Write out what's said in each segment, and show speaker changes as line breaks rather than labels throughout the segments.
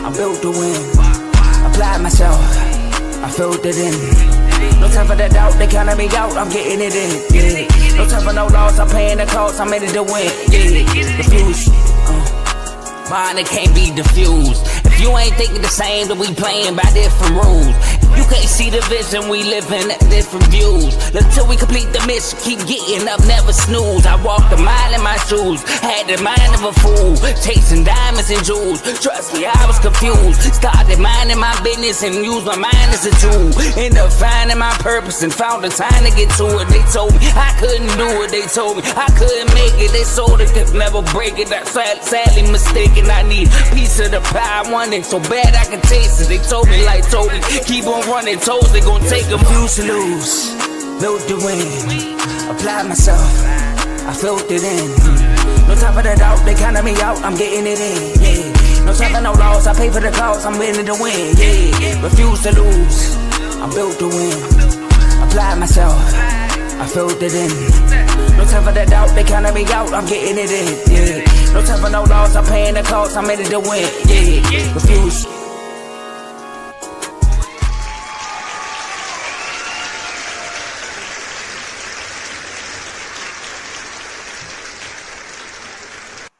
I'm built to win. Applied myself, I filled it in. No time for the doubt, they counted me out, I'm getting it in. Yeah. No time for no loss, I'm paying the cost, I'm in it to win. Yeah. Refuse. Mine, it can't be diffused. If you ain't thinking the same, then we playing by different rules. You can't see the vision, we living at different views. Until we complete the mission, keep getting up, never snooze. I walked a mile in my shoes, had the mind of a fool, chasing diamonds and jewels. Trust me, I was confused. Started minding my business and used my mind as a tool. Ended up finding my purpose and found the time to get to it. They told me I couldn't do it, they told me I couldn't make it. They sold it, could never break it. That's sadly mistaken. I need a piece of the pie, I want it so bad I can taste it. They told me like Toby, keep on running toes, they gon' take them. Refuse to lose, built to win. Applied myself, I filled it in. No time for the doubt, they counted me out, I'm getting it in. Yeah. No time for no loss, I pay for the cost, I'm winning to win. Yeah. Refuse to lose, I'm built to win. Applied myself, I filled it in. No time for the doubt, they counted me out, I'm getting it in. Yeah. No time for no loss, I'm paying the cost, I'm in it to win. Yeah. Refuse.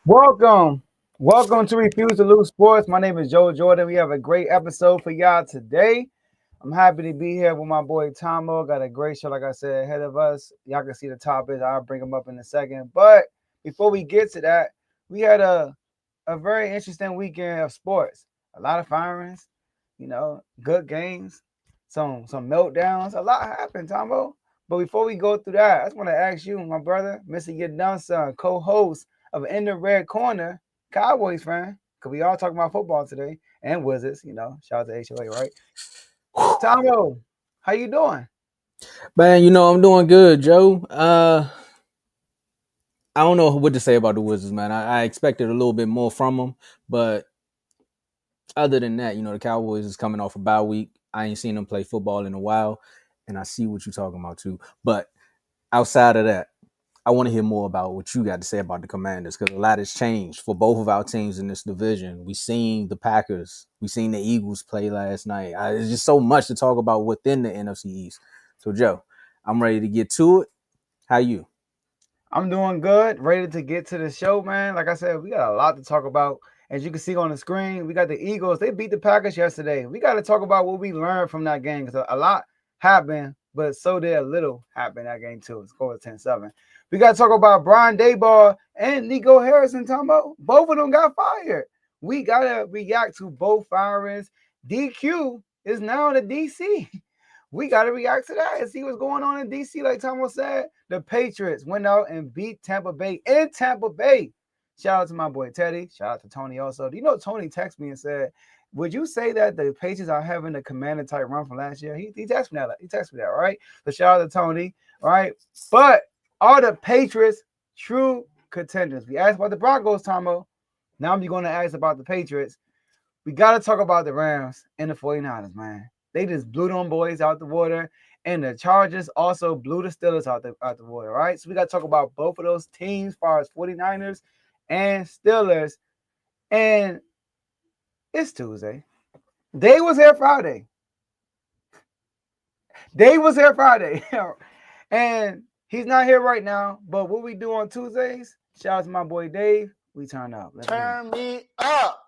Welcome to Refuse to Lose Sports. My name is Joe Jordan. We have a great episode for y'all today. I'm happy to be here with my boy Tomo. Got a great show, like I said, ahead of us. Y'all can see the topics. I'll bring them up in a second. But before we get to that, we had a very interesting weekend of sports. A lot of firings, good games, some meltdowns. A lot happened, Tomo. But before we go through that, I just want to ask you, my brother, Mr. Get Done Son, co-host of In the Red Corner, Cowboys fan, because we all talking about football today, and Wizards, shout out to HOA, right? Tomo, how you doing?
Man, I'm doing good, Joe. I don't know what to say about the Wizards, man. I expected a little bit more from them, but other than that, the Cowboys is coming off a bye week. I ain't seen them play football in a while, and I see what you're talking about too. But outside of that, I want to hear more about what you got to say about the Commanders, because a lot has changed for both of our teams in this division. We seen the Packers, we seen the Eagles play last night. There's just so much to talk about within the NFC East. So, Joe, I'm ready to get to it. How you?
I'm doing good, ready to get to the show, man. Like I said, we got a lot to talk about. As you can see on the screen, we got the Eagles. They beat the Packers yesterday. We got to talk about what we learned from that game, because a lot happened, but so did a little happen that game too. It's scored 10-7. We got to talk about Brian Daboll and Nico Harrison, Tomo. Both of them got fired. We got to react to both firings. DQ is now in the DC. We got to react to that and see what's going on in DC. Like Tomo said, the Patriots went out and beat Tampa Bay in Tampa Bay. Shout out to my boy Teddy. Shout out to Tony also. Do you know Tony texted me and said, would you say that the Patriots are having the Commander type run from last year? He texted me that. He texted me that, right? So shout out to Tony, right? But are the Patriots true contenders? We asked about the Broncos, Tomo. Now I'm going to ask about the Patriots. We got to talk about the Rams and the 49ers, man. They just blew them boys out the water. And the Chargers also blew the Steelers out the water, right? So we got to talk about both of those teams as far as 49ers and Steelers. And it's Tuesday. They was here Friday. And he's not here right now. But what we do on Tuesdays, shout out to my boy Dave, we turn up.
Turn me up.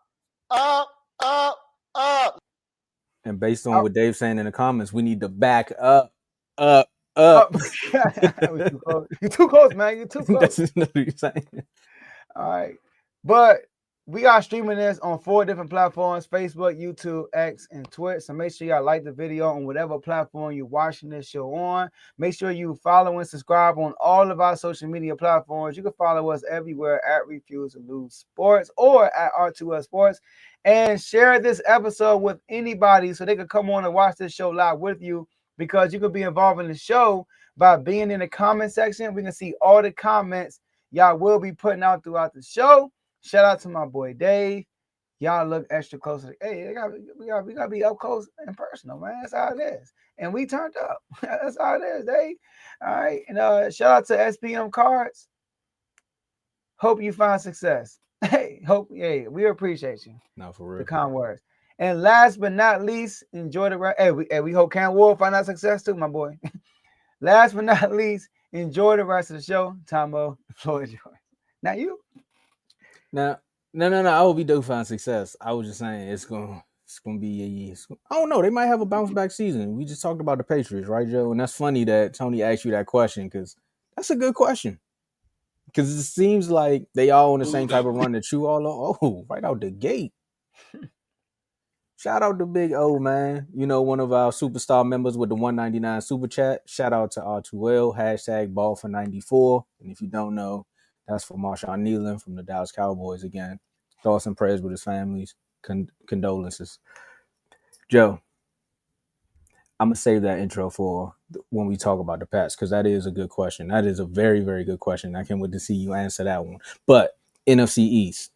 And based on what Dave's saying in the comments, we need to back up.
You're too close, man. You're too close.
That's what you're saying.
All right. But we are streaming this on 4 different platforms: Facebook, YouTube, X, and Twitch. So make sure y'all like the video on whatever platform you're watching this show on. Make sure you follow and subscribe on all of our social media platforms. You can follow us everywhere at Refuse to Lose Sports or at R2S Sports. And share this episode with anybody so they can come on and watch this show live with you, because you can be involved in the show by being in the comment section. We can see all the comments y'all will be putting out throughout the show. Shout out to my boy Dave. Y'all look extra close. Hey, we gotta be up close and personal, man. That's how it is. And we turned up. That's how it is, Dave. All right. And shout out to SPM Cards. Hope you find success. Hey, Hope, yeah, we appreciate you.
No, for
The
real.
kind words. And last but not least, enjoy the rest. We hope Cam Wolf find out success too, my boy. Last but not least, enjoy the rest of the show. Tomo, the floor is yours. Now you.
Now, no. I hope we do find success. I was just saying it's gonna be. I don't know. They might have a bounce back season. We just talked about the Patriots, right, Joe? And that's funny that Tony asked you that question because that's a good question. Because it seems like they all on the same type of run that you all are. Oh, right out the gate. Shout out to Big O, man. You know, one of our superstar members with the 199 super chat. Shout out to R2L, hashtag ball for 94. And if you don't know, that's for Marshawn Nealon from the Dallas Cowboys again. Thoughts and prayers with his families. Condolences. Joe, I'm going to save that intro for when we talk about the Pats because that is a good question. That is a very, very good question. I can't wait to see you answer that one. But NFC East,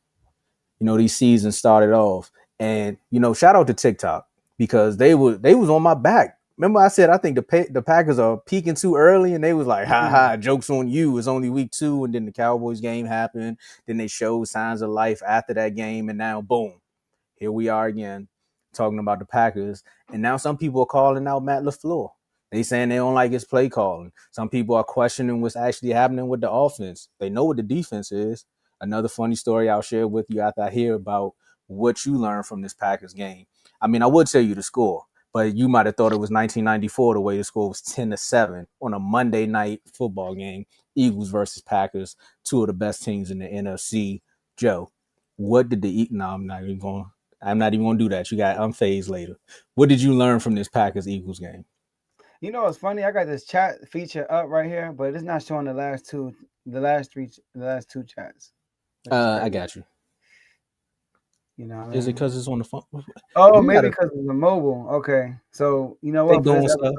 you know, these seasons started off. And, you know, shout out to TikTok because they was on my back. Remember I said I think the Packers are peaking too early and they was like, ha ha, joke's on you. It's only week 2 and then the Cowboys game happened. Then they showed signs of life after that game and now boom, here we are again talking about the Packers. And now some people are calling out Matt LaFleur. They saying they don't like his play calling. Some people are questioning what's actually happening with the offense. They know what the defense is. Another funny story I'll share with you after I hear about what you learned from this Packers game. I mean, I would tell you the score, but you might have thought it was 1994 the way the score was 10-7 on a Monday night football game. Eagles versus Packers, two of the best teams in the NFC. Joe, what did the No, I'm not even going to do that. You got unfazed later. What did you learn from this Packers Eagles game?
You know what's funny? I got this chat feature up right here, but it's not showing the last two chats.
I got you.
You know what I mean?
Is it because it's on the phone?
Oh, maybe because it's the mobile. Okay. So you know what?
They doing stuff.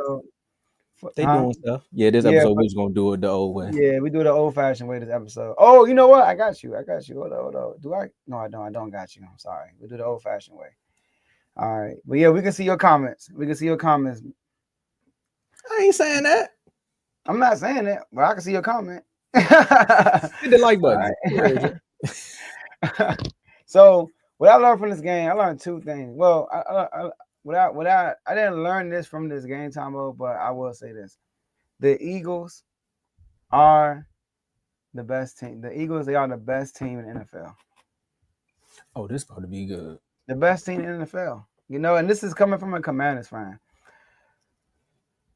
Doing stuff. Yeah, this episode we're just gonna do it the old way.
Yeah, we do it the old fashioned way this episode. Oh, you know what? I got you. Hold on. Do I? No, I don't. I don't got you. I'm sorry. We do the old fashioned way. All right. But yeah, we can see your comments.
I ain't saying that.
I'm not saying it, but I can see your comment.
Hit the like button.
Right. So what I learned from this game, I learned two things. Well, I didn't learn this from this game, Tomo, but I will say this: the Eagles are the best team. The Eagles, they are the best team in the NFL.
Oh, this about to be good.
The best team in the NFL. You know, and this is coming from a Commanders fan.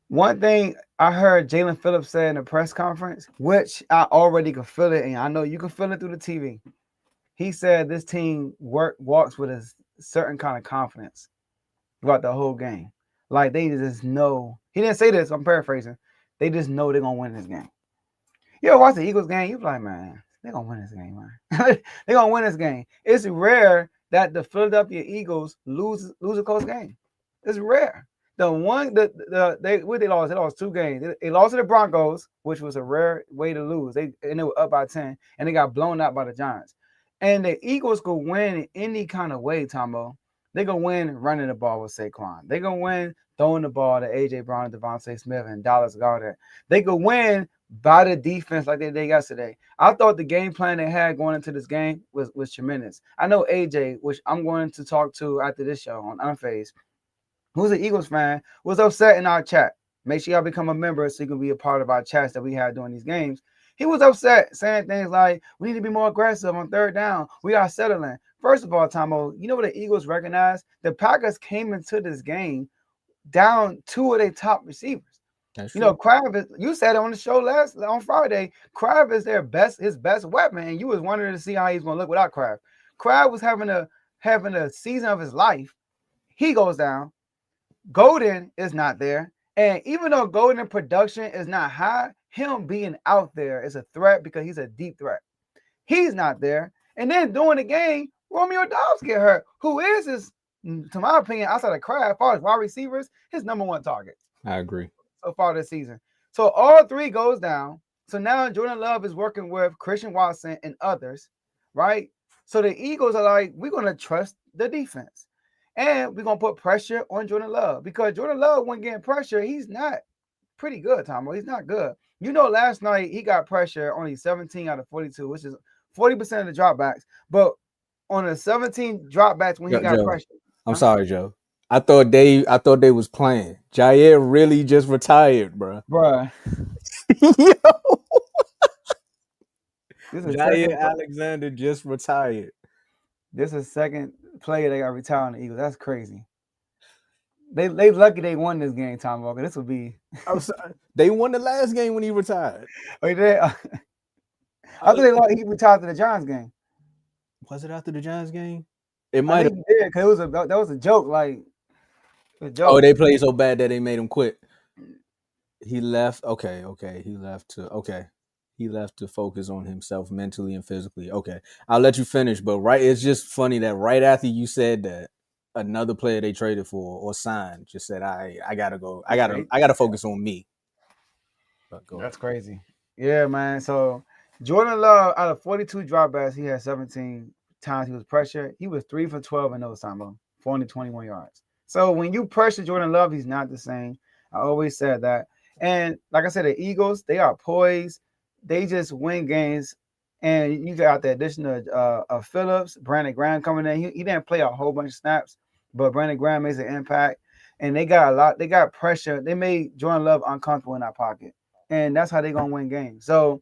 One thing I heard Jalen Phillips say in the press conference, which I already could feel it, and I know you can feel it through the TV. He said this team walks with a certain kind of confidence throughout the whole game. Like they just know. He didn't say this, I'm paraphrasing. They just know they're going to win this game. You ever watch the Eagles game, you be like, man, they're going to win this game, man. They're going to win this game. It's rare that the Philadelphia Eagles lose a close game. It's rare. They lost. They lost 2 games. They lost to the Broncos, which was a rare way to lose. They were up by 10, and they got blown out by the Giants. And the Eagles could win in any kind of way, Tomo. They can win running the ball with Saquon. They can win throwing the ball to A.J. Brown and Devontae Smith and Dallas Goedert. They could win by the defense like they did yesterday. I thought the game plan they had going into this game was tremendous. I know A.J., which I'm going to talk to after this show on Unfazed, who's an Eagles fan, was upset in our chat. Make sure y'all become a member so you can be a part of our chats that we had during these games. He was upset, saying things like, we need to be more aggressive on third down. We are settling. First of all, Tomo, you know what the Eagles recognize? The Packers came into this game down 2 of their top receivers. That's true. Crab you said it on the show on Friday, Crab is his best weapon, and you was wondering to see how he's going to look without Crab. Crab was having a season of his life. He goes down. Golden is not there. And even though Golden production is not high, him being out there is a threat because he's a deep threat. He's not there. And then during the game, Romeo Dobbs get hurt, who is his, to my opinion, outside of Crab, as far as wide receivers, his number 1 target.
I agree.
So far this season. So all 3 goes down. So now Jordan Love is working with Christian Watson and others, right? So the Eagles are like, we're going to trust the defense. And we're going to put pressure on Jordan Love because Jordan Love, when getting pressure, he's not pretty good, Tomo. He's not good. You know, last night he got pressure only 17 out of 42, which is 40% of the dropbacks. But on the 17 dropbacks when he got
Joe,
pressured.
I'm sorry, Joe. I thought they was playing. Jair really just retired, bro.
Bruh.
Yo,
This is
Jair Alexander just retired.
This is second player that got retired on the Eagles. That's crazy. They lucky they won this game, Tom Walker. This would be.
I'm sorry. They won the last game when he retired.
I thought he retired to the Giants game.
Was it after the Giants game? It might have.
He did because that was a joke. Like a joke.
Oh, they played so bad that they made him quit. He left. Okay. He left to focus on himself mentally and physically. Okay, I'll let you finish. But it's just funny that right after you said that, another player they traded for or signed just said, I gotta go. I gotta focus on me.
That's crazy. Yeah, man. So Jordan Love, out of 42 dropbacks, he had 17 times he was pressured. He was 3 for 12 in those times, 421 yards. So when you pressure Jordan Love, he's not the same. I always said that. And like I said, the Eagles, they are poised. They just win games. And you got the addition of Phillips, Brandon Graham coming in. He didn't play a whole bunch of snaps, but Brandon Graham makes an impact. And they got pressure. They made Jordan Love uncomfortable in that pocket. And that's how they're gonna win games. So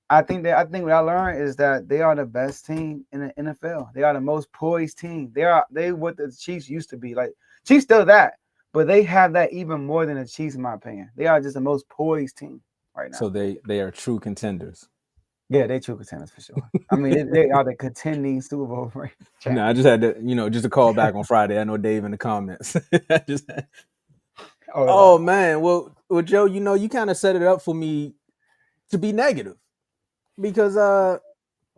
I think what I learned is that they are the best team in the NFL. They are the most poised team. They what the Chiefs used to be. Like Chiefs still that, but they have that even more than the Chiefs, in my opinion. They are just the most poised team right now.
So they are true contenders.
Yeah, they true contenders for sure. I mean, they are the contending Super Bowl. Right?
No, I just had to, just a call back on Friday. I know Dave in the comments. Oh man, well, Joe, you kind of set it up for me to be negative because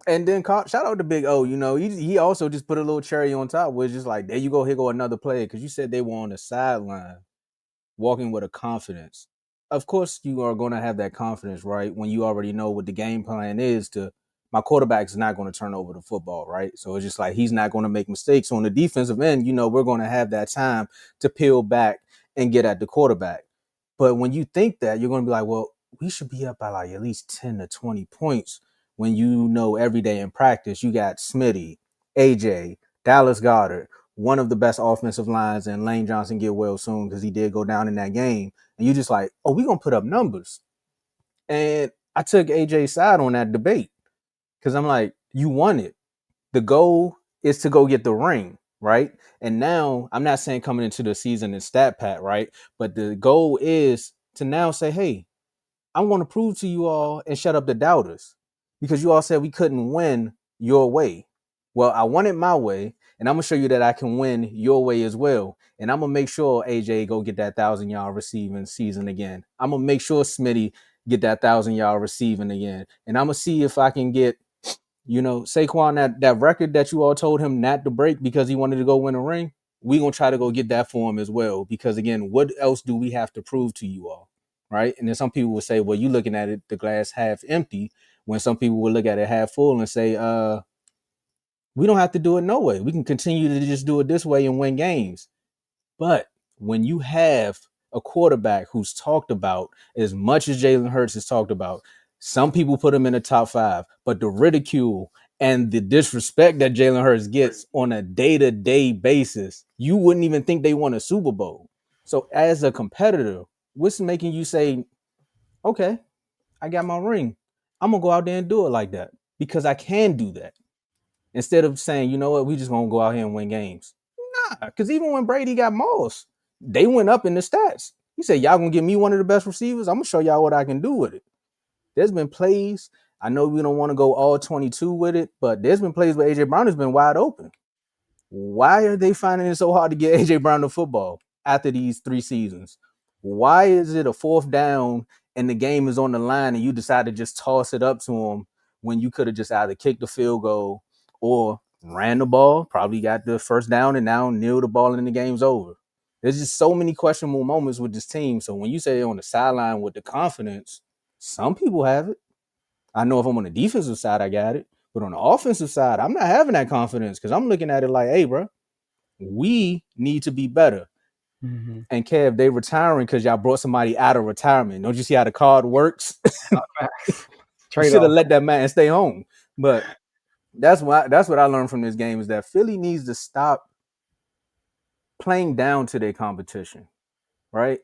and then shout out to Big O. He also just put a little cherry on top, where it's just like, there you go, here go another player, because you said they were on the sideline walking with a confidence. Of course, you are going to have that confidence, right? When you already know what the game plan is my quarterback's not going to turn over the football, right? So it's just like, he's not going to make mistakes on the defensive end. We're going to have that time to peel back and get at the quarterback. But when you think that, you're going to be like, well, we should be up by like at least 10 to 20 points when every day in practice, you got Smitty, AJ, Dallas Goedert, one of the best offensive lines, and Lane Johnson get well soon because he did go down in that game. And you're just like, oh, we're going to put up numbers. And I took AJ's side on that debate because I'm like, you won it. The goal is to go get the ring, right? And now I'm not saying coming into the season and stat pat, right? But the goal is to now say, hey, I'm going to prove to you all and shut up the doubters, because you all said we couldn't win your way. Well, I won it my way, and I'm going to show you that I can win your way as well. And I'm going to make sure AJ go get that 1,000-yard receiving season again. I'm going to make sure Smitty get that 1,000-yard receiving again. And I'm going to see if I can get, Saquon, that record that you all told him not to break because he wanted to go win a ring. We're going to try to go get that for him as well. Because, again, what else do we have to prove to you all? Right. And then some people will say, well, you're looking at it, the glass half empty, when some people will look at it half full and say, we don't have to do it no way. We can continue to just do it this way and win games. But when you have a quarterback who's talked about as much as Jalen Hurts is talked about, some people put him in the top 5, but the ridicule and the disrespect that Jalen Hurts gets on a day-to-day basis, you wouldn't even think they won a Super Bowl. So as a competitor, what's making you say, okay, I got my ring, I'm going to go out there and do it like that because I can do that. Instead of saying, you know what, we just going to go out here and win games. Nah, because even when Brady got Moss, they went up in the stats. He said, y'all going to give me one of the best receivers? I'm going to show y'all what I can do with it. There's been plays. I know we don't want to go all 22 with it, but there's been plays where A.J. Brown has been wide open. Why are they finding it so hard to get A.J. Brown the football after these 3 seasons? Why is it a 4th down and the game is on the line and you decide to just toss it up to him when you could have just either kicked the field goal or ran the ball, probably got the 1st down and now kneel the ball and the game's over? There's just so many questionable moments with this team. So when you say on the sideline with the confidence, some people have it. I know if I'm on the defensive side, I got it. But on the offensive side, I'm not having that confidence because I'm looking at it like, hey, bro, we need to be better. Mm-hmm. And Kev, they retiring because y'all brought somebody out of retirement. Don't you see how the card works? You should have let that man stay home. But That's what I learned from this game is that Philly needs to stop playing down to their competition, right?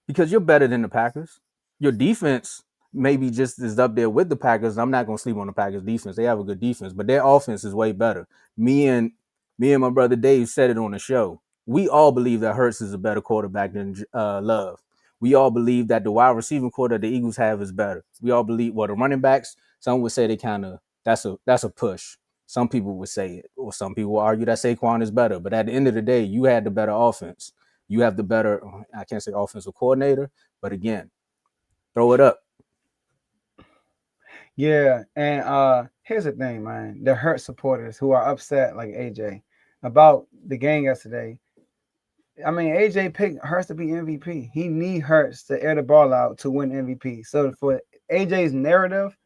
Because you're better than the Packers. Your defense maybe just is up there with the Packers. I'm not gonna sleep on the Packers defense. They have a good defense, but their offense is way better. Me and my brother Dave said it on the show. We all believe that Hurts is a better quarterback than Love. We all believe that the wide receiving core that the Eagles have is better. We all believe the running backs, some would say they kind of that's a push. Some people would say it, or some people will argue that Saquon is better. But at the end of the day, you had the better offense. You have the better, I can't say offensive coordinator, but again, throw it up.
Yeah, and here's the thing, man. The Hurt supporters who are upset like AJ about the game yesterday. I mean, AJ picked Hurts to be MVP. He need Hurts to air the ball out to win MVP. So for AJ's narrative,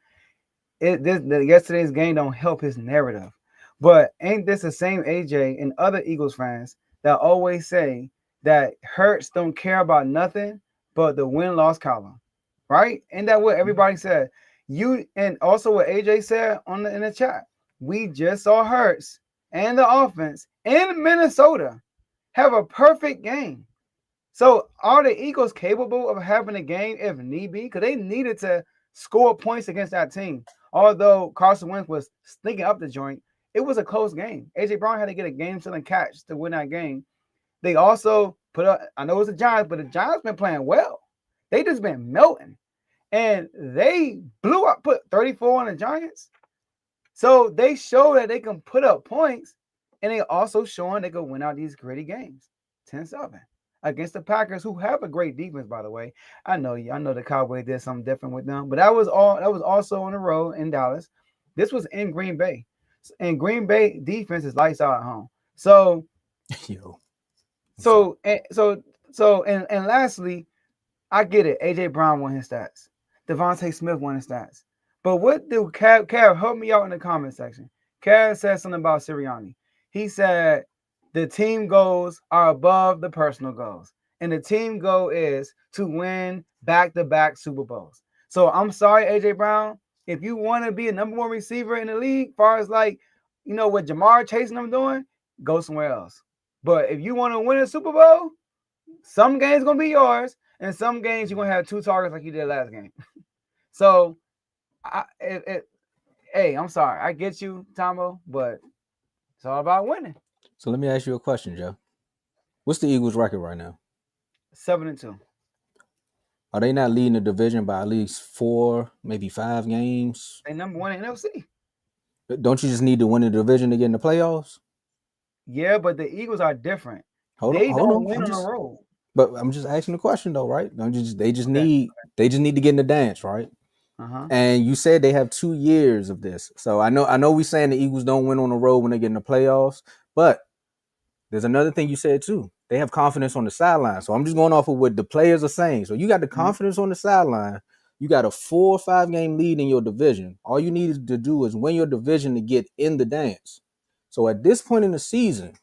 yesterday's game don't help his narrative. But ain't this the same AJ and other Eagles fans that always say that Hurts don't care about nothing but the win-loss column, right? Ain't that what everybody said? You and also what AJ said in the chat. We just saw Hurts and the offense in Minnesota have a perfect game. So are the Eagles capable of having a game if need be? Because they needed to score points against that team. Although Carson Wentz was sneaking up the joint, it was a close game. AJ Brown had to get a game-sealing catch to win that game. They also put up, I know it's the Giants, but the Giants been playing well. They just been melting. And they blew up, put 34 on the Giants. So they show that they can put up points, and they also showing they can win out these gritty games. 10-7 against the Packers, who have a great defense, by the way. I know the Cowboys did something different with them, but that was also on the road in Dallas. This was in Green Bay. And Green Bay defense is lights out at home. So and lastly, I get it. AJ Brown won his stats. Devontae Smith won his stats. But what do Cav help me out in the comment section? Cav said something about Sirianni. He said the team goals are above the personal goals. And the team goal is to win back-to-back Super Bowls. So I'm sorry, AJ Brown. If you want to be a number one receiver in the league, as far as what Jamar Chase and them doing, go somewhere else. But if you want to win a Super Bowl, some games going to be yours, and some games you're going to have 2 targets like you did last game. So, hey, I'm sorry. I get you, Tomo, but it's all about winning.
So let me ask you a question, Joe. What's the Eagles' record right now?
7-2.
Are they not leading the division by at least 4, maybe 5 games?
They number one in NFC.
Don't you just need to win the division to get in the playoffs?
Yeah, but the Eagles are different.
They don't
win on the road.
But I'm just asking the question though, right? They just need to get in the dance, right?
Uh-huh.
And you said they have 2 years of this. So I know we saying the Eagles don't win on the road when they get in the playoffs, but there's another thing you said too. They have confidence on the sideline. So I'm just going off of what the players are saying. So you got the confidence on the sideline. You got a 4 or 5 game lead in your division. All you need to do is win your division to get in the dance. So at this point in the season,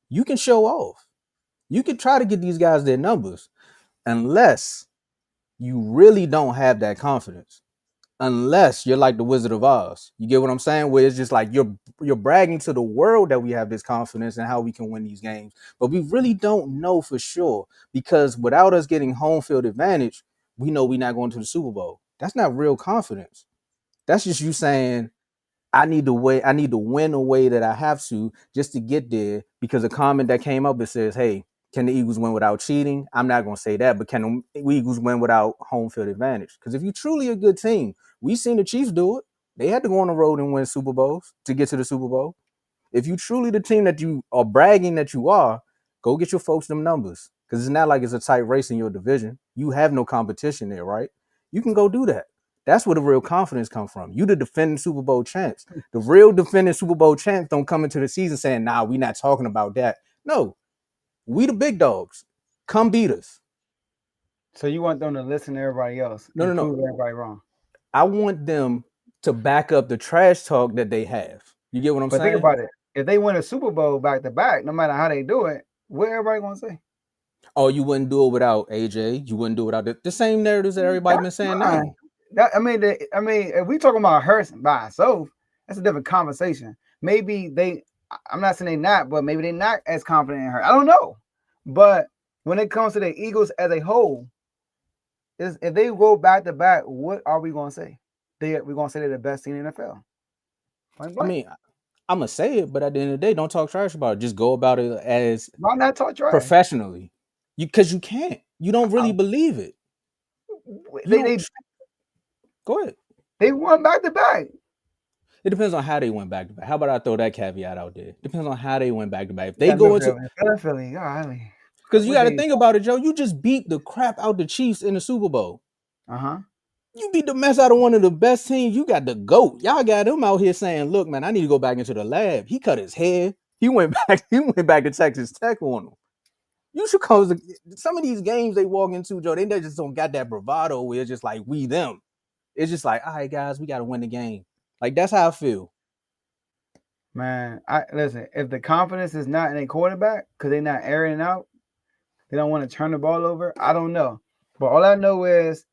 you can show off. You can try to get these guys their numbers unless you really don't have that confidence. Unless you're like the Wizard of Oz. You get what I'm saying? Where it's just like you're bragging to the world that we have this confidence and how we can win these games. But we really don't know for sure, because without us getting home field advantage, we know we're not going to the Super Bowl. That's not real confidence. That's just you saying, I need to win a way that I have to just to get there, because a comment that came up, it says, hey, can the Eagles win without cheating? I'm not going to say that, but can the Eagles win without home field advantage? Because if you're truly a good team, we've seen the Chiefs do it. They had to go on the road and win Super Bowls to get to the Super Bowl. If you truly the team that you are bragging that you are, go get your folks them numbers, because it's not like it's a tight race in your division. You have no competition there, right? You can go do that. That's where the real confidence comes from. You the defending Super Bowl champs. The real defending Super Bowl champs don't come into the season saying, nah, we're not talking about that. No, we the big dogs. Come beat us.
So you want them to listen to everybody else and prove everybody wrong.
I want them to back up the trash talk that they have. You get what I'm saying?
But think about it. If they win a Super Bowl back-to-back, no matter how they do it, what everybody going to say?
Oh, you wouldn't do it without AJ. You wouldn't do it without the same narratives that everybody been saying now.
I mean, if we talking about Hurts by itself, That's a different conversation. Maybe I'm not saying they not, but maybe they're not as confident in her. I don't know. But when it comes to the Eagles as a whole, if they go back to back, what are we going to say? We're going to say they're the best team in the NFL.
I mean, I'm gonna say it, but at the end of the day, don't talk trash about it. Just go about it as
why not talk trash?
Professionally. Because you can't. You don't really believe it. Go ahead.
They won back to back.
It depends on how they went back to back. How about I throw that caveat out there? Depends on how they went back to back. If they go into
Philly,
because you got to think about it, Joe. You just beat the crap out the Chiefs in the Super Bowl. You beat the mess out of one of the best teams. You got the GOAT. Y'all got him out here saying, "Look, man, I need to go back into the lab." He cut his hair. He went back. He went back to Texas Tech on him. You should cause some of these games they walk into, Joe. They just don't got that bravado where it's just like we them. It's just like, all right, guys, we got to win the game. Like that's how I feel.
Man, listen. If the confidence is not in a quarterback because they're not airing out, they don't want to turn the ball over. I don't know, but all I know is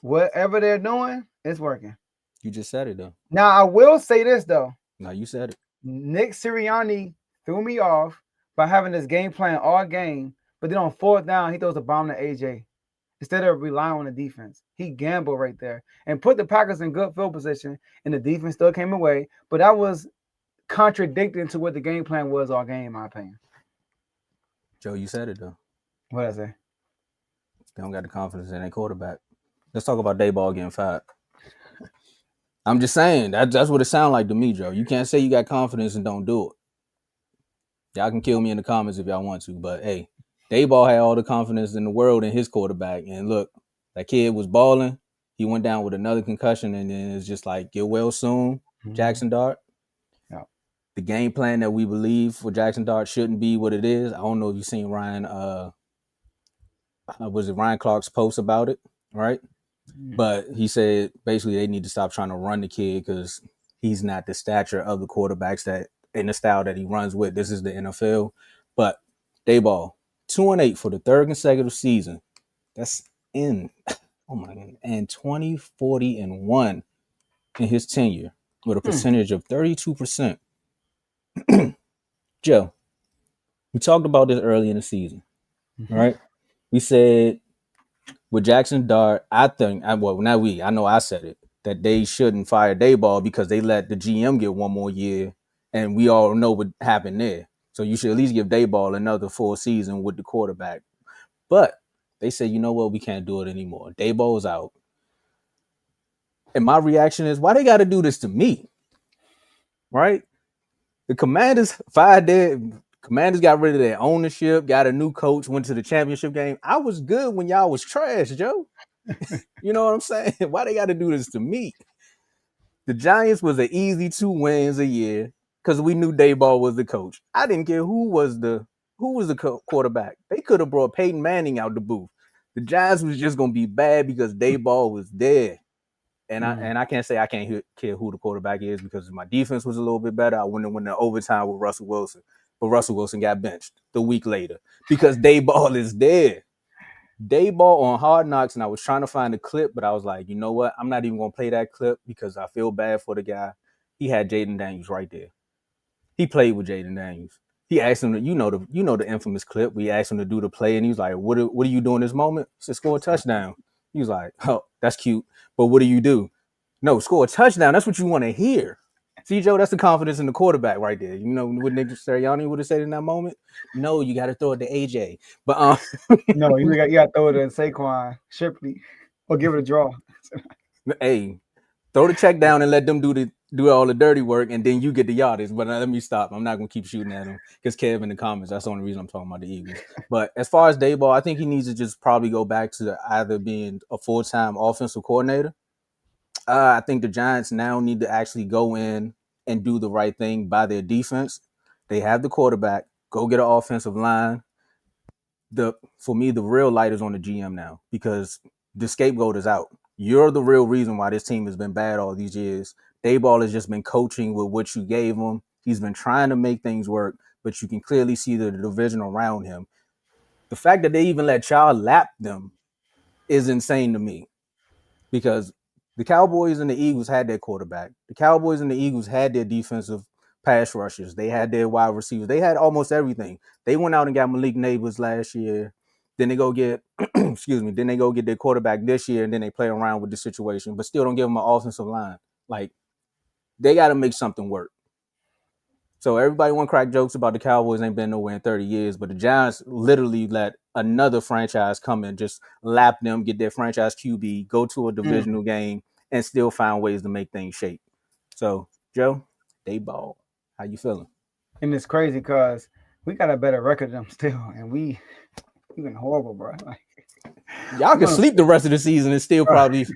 whatever they're doing, it's working.
You just said it though.
Now I will say this though.
No, you said it.
Nick Sirianni threw me off by having this game plan all game, but then on fourth down he throws a bomb to AJ instead of relying on the defense. He gambled right there and put the Packers in good field position, and the defense still came away. But that was contradicting to what the game plan was all game, in my opinion.
Joe, you said it though.
What did I say?
They don't got the confidence in their quarterback. Let's talk about Daboll getting fired. I'm just saying that's what it sounds like to me, Joe. You can't say you got confidence and don't do it. Y'all can kill me in the comments if y'all want to, but hey, Daboll had all the confidence in the world in his quarterback, and look, that kid was balling. He went down with another concussion, and then it's just like get well soon, Jackson Dart.
Yeah.
The game plan that we believe for Jackson Dart shouldn't be what it is. I don't know if you've seen Ryan. Was it Ryan Clark's post about it, right? But he said basically they need to stop trying to run the kid because he's not the stature of the quarterbacks that in the style that he runs with. This is the NFL. But Daboll, 2-8 for the third consecutive season. That's in, oh my God, and 20, 40, and 1 in his tenure with a percentage of 32%. Joe, we talked about this early in the season, right? We said with Jackson Dart, I know I said it, that they shouldn't fire Daboll because they let the GM get one more year, and we all know what happened there. So you should at least give Daboll another full season with the quarterback. But they said, you know what, we can't do it anymore. Daboll's out. And my reaction is, why they got to do this to me? Right? The Commanders fired Commanders got rid of their ownership, got a new coach, went to the championship game. I was good when y'all was trash, Joe. You know what I'm saying? Why they got to do this to me? The Giants was an easy 2 wins a year because we knew Daboll was the coach. I didn't care who was the quarterback. They could have brought Peyton Manning out the booth. The Giants was just gonna be bad because Daboll was there. And I can't say I can't care who the quarterback is because my defense was a little bit better. I wouldn't have won the overtime with Russell Wilson. But Russell Wilson got benched the week later because Daboll is there. Daboll on Hard Knocks, and I was trying to find a clip, but I was like, you know what? I'm not even going to play that clip because I feel bad for the guy. He had Jaden Daniels right there. He played with Jaden Daniels. He asked him, you know the infamous clip. We asked him to do the play, and he was like, what are you doing this moment? He said, score a touchdown. He was like, oh, that's cute, but what do you do? No, score a touchdown. That's what you want to hear. See, Joe, that's the confidence in the quarterback right there. You know what Nick Sirianni would have said in that moment? No, you got to throw it to AJ. But
no, you got to throw it to Saquon, Shipley, or give it a draw.
Hey, throw the check down and let them do all the dirty work, and then you get the yardage. But let me stop. I'm not going to keep shooting at him because Kev in the comments, that's the only reason I'm talking about the Eagles. But as far as Daboll, I think he needs to just probably go back to either being a full-time offensive coordinator. I think the Giants now need to actually go in and do the right thing by their defense. They have the quarterback. Go get an offensive line. For me, the real light is on the GM now because the scapegoat is out. You're the real reason why this team has been bad all these years. Daboll has just been coaching with what you gave him. He's been trying to make things work, but you can clearly see the division around him. The fact that they even let y'all lap them is insane to me because The Cowboys and the Eagles had their quarterback. The Cowboys and the Eagles had their defensive pass rushers. They had their wide receivers. They had almost everything. They went out and got Malik Neighbors last year. Then they go get, excuse me, then they go get their quarterback this year, and then they play around with the situation, but still don't give them an offensive line. Like, they got to make something work. So everybody want to crack jokes about the Cowboys ain't been nowhere in 30 years, but the Giants literally let another franchise come and just lap them, get their franchise QB, go to a divisional game, and still find ways to make things shake. So, Joe, they ball. How you feeling?
And it's crazy because we got a better record than them still, and we been horrible, bro. Like,
y'all can sleep the rest of the season and still probably.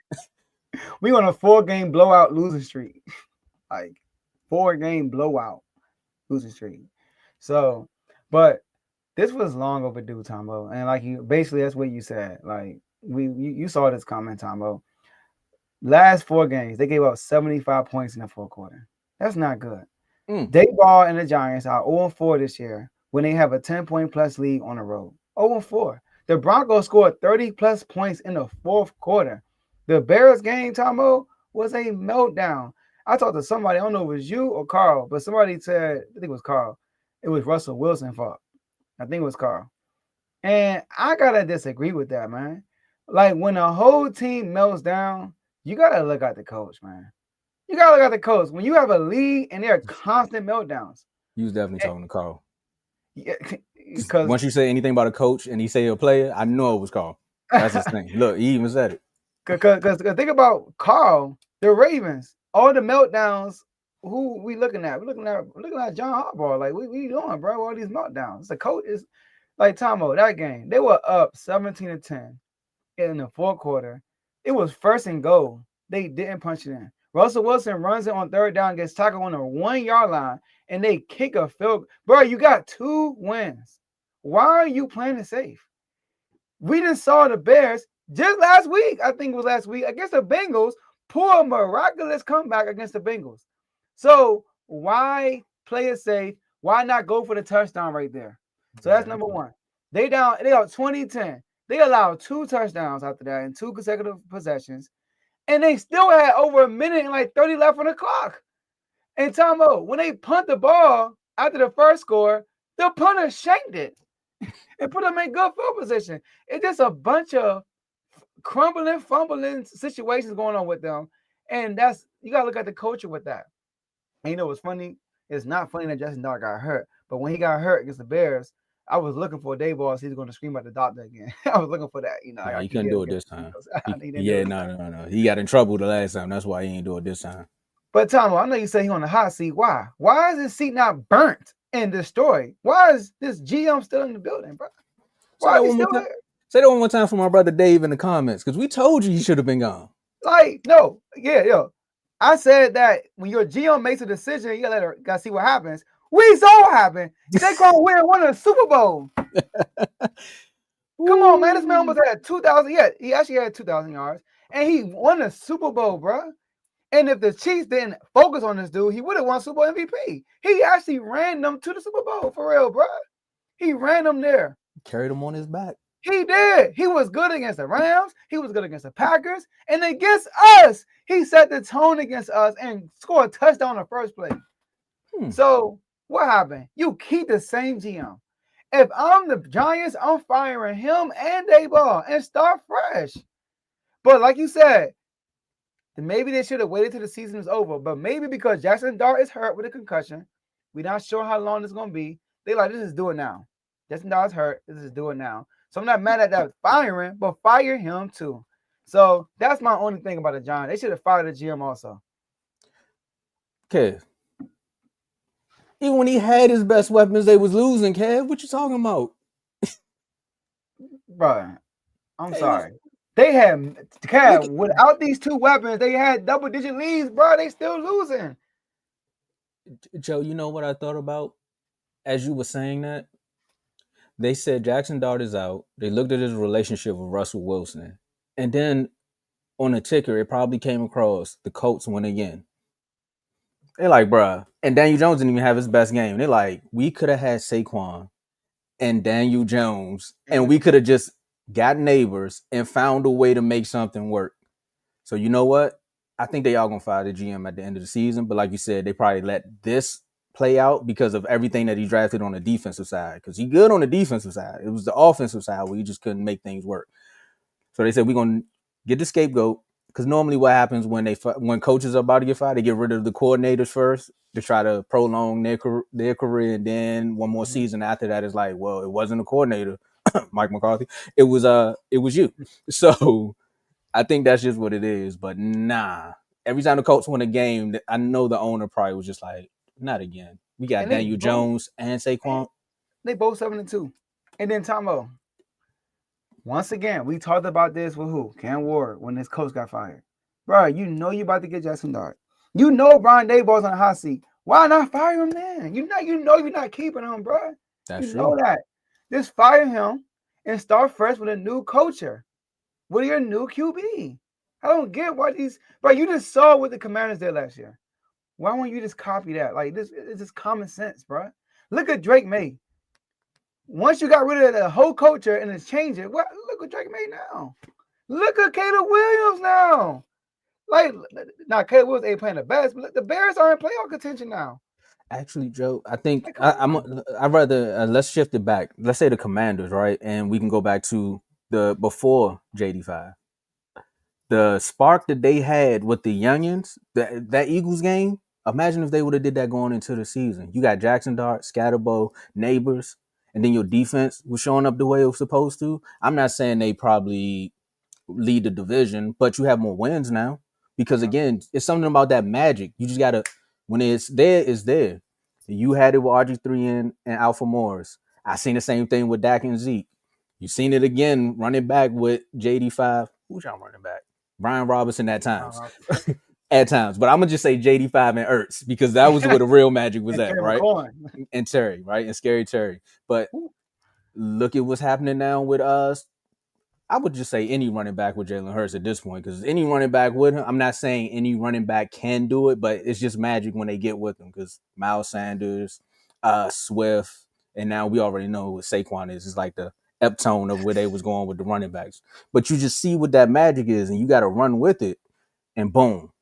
We on a 4-game blowout losing streak, like 4-game blowout losing streak. So, but this was long overdue, Tomo, and like you basically that's what you said. Like you saw this comment, Tomo. Last 4 games, they gave up 75 points in the fourth quarter. That's not good. Daboll and the Giants are 0-4 this year when they have a 10-point plus lead on the road. 0-4. The Broncos scored 30 plus points in the fourth quarter. The Bears game, Tomo, was a meltdown. I talked to somebody, I don't know if it was you or Carl, but somebody said, I think it was Carl, it was Russell Wilson's fault. I think it was Carl. And I got to disagree with that, man. Like, when a whole team melts down, you got to look at the coach, man. You got to look at the coach. When you have a lead and there are constant meltdowns.
You was definitely talking to Carl.
Yeah, because
once you say anything about a coach and he say a player, I know it was Carl. That's his thing. Look, he even said it.
Because think about Carl, the Ravens, all the meltdowns. Who we looking at? We're looking at John Harbaugh. Like, what you doing, bro? All these meltdowns. The coach is like Tomo. That game, they were up 17-10 in the fourth quarter. It was 1st and goal. They didn't punch it in. Russell Wilson runs it on 3rd down, gets tackled on the 1-yard line, and they kick a field. Bro, you got 2 wins. Why are you playing it safe? We just saw the Bears just last week. I think it was last week against the Bengals. Pull a miraculous comeback against the Bengals. So why play it safe? Why not go for the touchdown right there? So that's number one. They up 20-10. They allowed 2 touchdowns after that in 2 consecutive possessions. And they still had over a minute and like 30 left on the clock. And Tomo, when they punt the ball after the first score, the punter shanked it and put them in good field position. It's just a bunch of crumbling, fumbling situations going on with them. And you got to look at the culture with that. And you know what's funny? It's not funny that Justin Dart got hurt. But when he got hurt against the Bears, I was looking for a Daboll. He's going to scream at the doctor again. I was looking for that.
Nah, he couldn't do it this time. No. He got in trouble the last time. That's why he ain't do it this time.
But Tomo, I know you say he on the hot seat. Why? Why is his seat not burnt and destroyed? Why is this GM still in the building, bro? Why is he still there?
Say that one more time for my brother Dave in the comments, because we told you he should have been gone.
Like, no, yo. I said that when your GM makes a decision, you gotta see what happens. We saw what happened. Saquon won a Super Bowl. Come on, man. This man almost had 2,000. Yeah, he actually had 2,000 yards. And he won a Super Bowl, bro. And if the Chiefs didn't focus on this dude, he would have won Super Bowl MVP. He actually ran them to the Super Bowl, for real, bro. He ran them there.
Carried them on his back.
He did. He was good against the Rams. He was good against the Packers. And against us, he set the tone against us and scored a touchdown in the first place. So what happened? You keep the same GM. If I'm the Giants, I'm firing him and Daboll and start fresh. But like you said, maybe they should have waited till the season is over. But maybe because Jackson Dart is hurt with a concussion, we're not sure how long it's going to be. They like, this is do it now. Jackson Dart's hurt. This is do it now. So I'm not mad at that firing, but fire him too. So that's my only thing about the Giants. They should have fired the GM also.
Kev. Even when he had his best weapons, they was losing, Kev. What you talking about?
Bro, I'm sorry. They had, Kev, without these 2 weapons, they had double-digit leads, bro. They still losing.
Joe, you know what I thought about as you were saying that? They said Jackson Dart is out. They looked at his relationship with Russell Wilson. And then on the ticker, it probably came across the Colts win again. They're like, bruh. And Daniel Jones didn't even have his best game. They're like, we could have had Saquon and Daniel Jones, and we could have just got neighbors and found a way to make something work. So you know what? I think they all gonna fire the GM at the end of the season. But like you said, they probably let this play out because of everything that he drafted on the defensive side. Because he good on the defensive side. It was the offensive side where he just couldn't make things work. So they said we're gonna get the scapegoat. Because normally what happens when coaches are about to get fired, they get rid of the coordinators first to try to prolong their career, and then one more season after that is like, well, it wasn't a coordinator, Mike McCarthy. It was you. So I think that's just what it is. But nah, every time the Colts win a game, I know the owner probably was just like, not again. We got Daniel Jones and Saquon.
They both 7-2. And then Tomo. Once again, we talked about this with who? Cam Ward when his coach got fired. Bro, you know you about to get Jackson Dart. You know Brian Daboll's on the hot seat. Why not fire him then? You know you're not keeping him, bro.
That's
you know
true.
that. Just fire him and start fresh with a new culture. With your new QB. I don't get why these, bro. You just saw what the Commanders did last year. Why won't you just copy that? Like this, it's just common sense, bro. Look at Drake May. Once you got rid of the whole culture and it's changing, look what Drake made now. Look at Caleb Williams now. Like, now Caleb Williams ain't playing the best, but the Bears are in playoff contention now.
Actually, Joe, I think I'd rather let's shift it back. Let's say the Commanders, right? And we can go back to the before JD5. The spark that they had with the youngins, that Eagles game. Imagine if they would have did that going into the season. You got Jackson Dart, Scatterbo, Neighbors, and then your defense was showing up the way it was supposed to. I'm not saying they probably lead the division, but you have more wins now because again, it's something about that magic. You just gotta when it's there, it's there. You had it with RG3 and Alpha Morris. I seen the same thing with Dak and Zeke. You seen it again running back with JD5. Who's y'all running back? Brian Robinson at times. At times. But I'm gonna just say JD5 and Ertz because that was where the real magic was at, right? And Terry, right? And Scary Terry. But look at what's happening now with us. I would just say any running back with Jalen Hurts at this point because any running back with him, I'm not saying any running back can do it, but it's just magic when they get with him because Miles Sanders, Swift, and now we already know what Saquon is. It's like the epitome of where they was going with the running backs. But you just see what that magic is, and you got to run with it, and boom.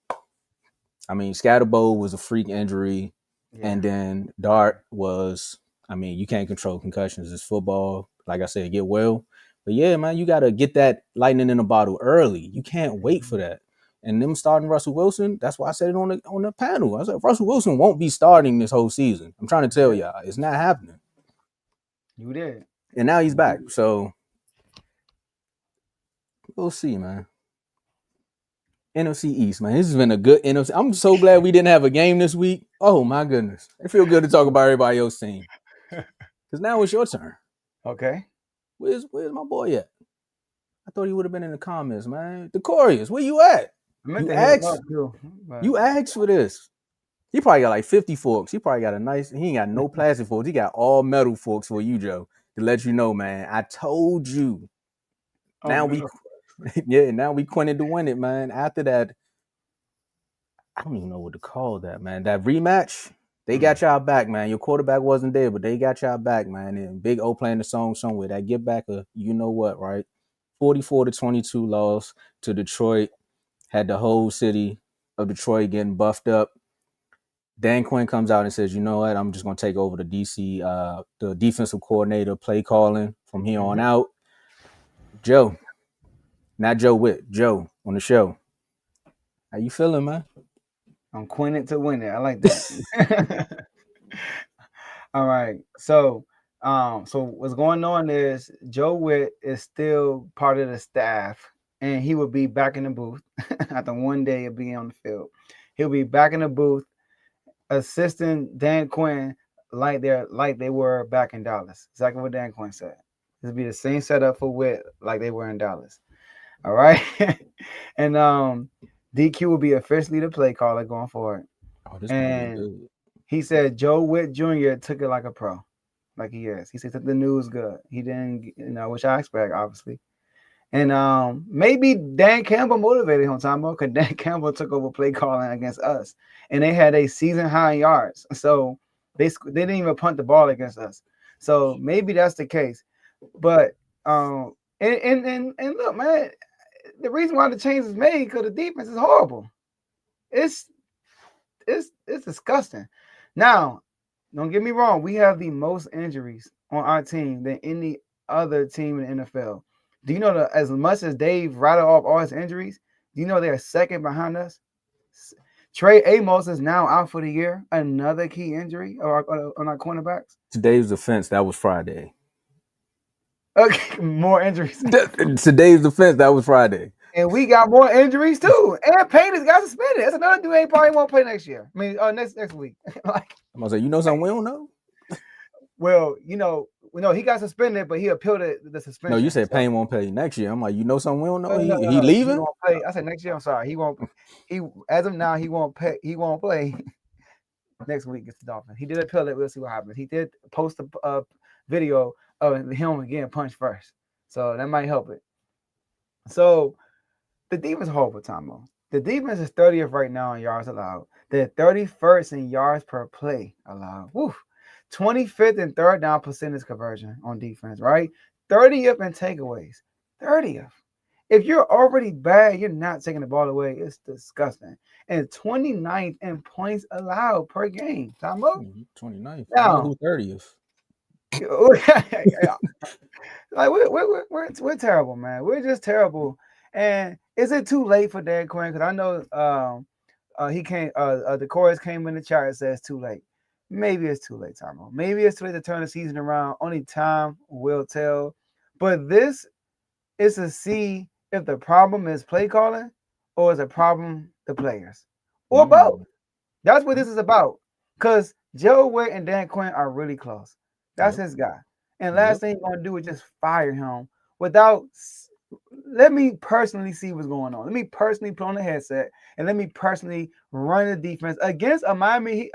I mean, Scatterbo was a freak injury, and then Dart was, I mean, you can't control concussions. It's football. Like I said, get well. But yeah, man, you got to get that lightning in a bottle early. You can't wait for that. And them starting Russell Wilson, that's why I said it on the panel. I said, Russell Wilson won't be starting this whole season. I'm trying to tell y'all, it's not happening.
You did.
And now he's back. So we'll see, man. NFC East, man. This has been a good NFC. I'm so glad we didn't have a game this week. Oh, my goodness. It feels good to talk about everybody else's team. Because now it's your turn.
Okay.
Where's my boy at? I thought he would have been in the comments, man. Decorius, where you at? You asked for this. He probably got like 50 forks. He probably got he ain't got no plastic forks. He got all metal forks for you, Joe, to let you know, man. I told you. Now we Quinted to win it, man. After that, I don't even know what to call that, man. That rematch, they got y'all back, man. Your quarterback wasn't there, but they got y'all back, man. And Big O playing the song somewhere. That get back you know what, right? 44-22 loss to Detroit. Had the whole city of Detroit getting buffed up. Dan Quinn comes out and says, you know what, I'm just going to take over the DC, the defensive coordinator play calling from here on out. Joe, not Joe Witt, Joe on the show. How you feeling, man?
I'm Quinted to win it. I like that. All right. So what's going on is Joe Witt is still part of the staff, and he will be back in the booth after one day of being on the field. He'll be back in the booth assisting Dan Quinn like they were back in Dallas. Exactly what Dan Quinn said. This will be the same setup for Witt like they were in Dallas. All right. And DQ will be officially the play caller going forward.
Oh, this and good.
He said Joe Witt Jr. took it like a pro, like he is. He said took the news good. He didn't, which I expect, obviously. And maybe Dan Campbell motivated him, Tomo, because Dan Campbell took over play calling against us, and they had a season high in yards. So they didn't even punt the ball against us. So maybe that's the case. But and look, man, the reason why the change is made because the defense is horrible. It's disgusting. Now, don't get me wrong, we have the most injuries on our team than any other team in the NFL. Do you know that as much as Dave rattled off all his injuries, do you know they're second behind us? Trey Amos is now out for the year. Another key injury on our cornerbacks.
Today's defense, that was Friday.
Okay, more injuries.
Today's defense, that was Friday.
And we got more injuries too. And Payne has got suspended. That's another dude ain't probably won't play next year. I mean, next week. Like,
I'm gonna say, you know something we don't know?
well, he got suspended, but he appealed the suspension.
No, you said Payne won't play next year. I'm like, you know something we don't know?
No,
He leaving?
He won't play. I said next year. I'm sorry. He won't. He as of now he won't pay. He won't play next week against the Dolphins. He did appeal it. We'll see what happens. He did post a video of him again punched first, so that might help it. So the defense is horrible, Tomo. The defense is 30th right now in yards allowed. They're 31st in yards per play allowed. Woo. 25th in third down percentage conversion on defense, right? 30th in takeaways. 30th. If you're already bad, you're not taking the ball away. It's disgusting. And 29th in points allowed per game. Tomo?
29th.
Now,
Who 30th?
Like we're terrible, man. We're just terrible. And is it too late for Dan Quinn? Because I know he came. The chorus came in the chat and says too late. Maybe it's too late, Tomo. Maybe it's too late to turn the season around. Only time will tell. But this is to see if the problem is play calling or is the problem the players or both. That's what this is about. Because Joe Witt and Dan Quinn are really close. That's his guy. And last thing he's going to do is just fire him without. Let me personally see what's going on. Let me personally put on the headset and let me personally run the defense against a Miami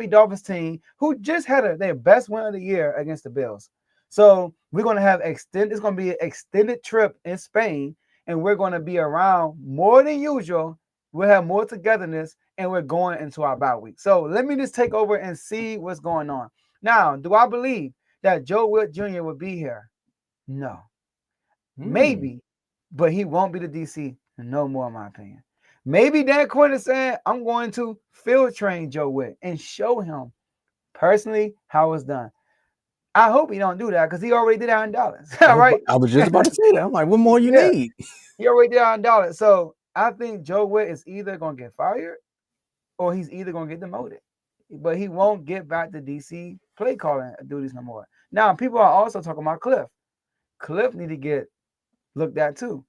Dolphins team who just had their best win of the year against the Bills. So we're going to have it's going to be an extended trip in Spain, and we're going to be around more than usual. We'll have more togetherness, and we're going into our bye week. So let me just take over and see what's going on. Now, do I believe that Joe Witt Jr. will be here? No. Maybe, but he won't be the DC no more, in my opinion. Maybe Dan Quinn is saying, I'm going to field train Joe Witt and show him personally how it's done. I hope he don't do that because he already did that in Dallas. Right?
I was just about to say that. I'm like, what more you need?
He already did that in Dallas. So I think Joe Witt is either going to get fired or he's either going to get demoted. But he won't get back to DC play calling duties no more. Now, people are also talking about Cliff. Cliff need to get looked at too.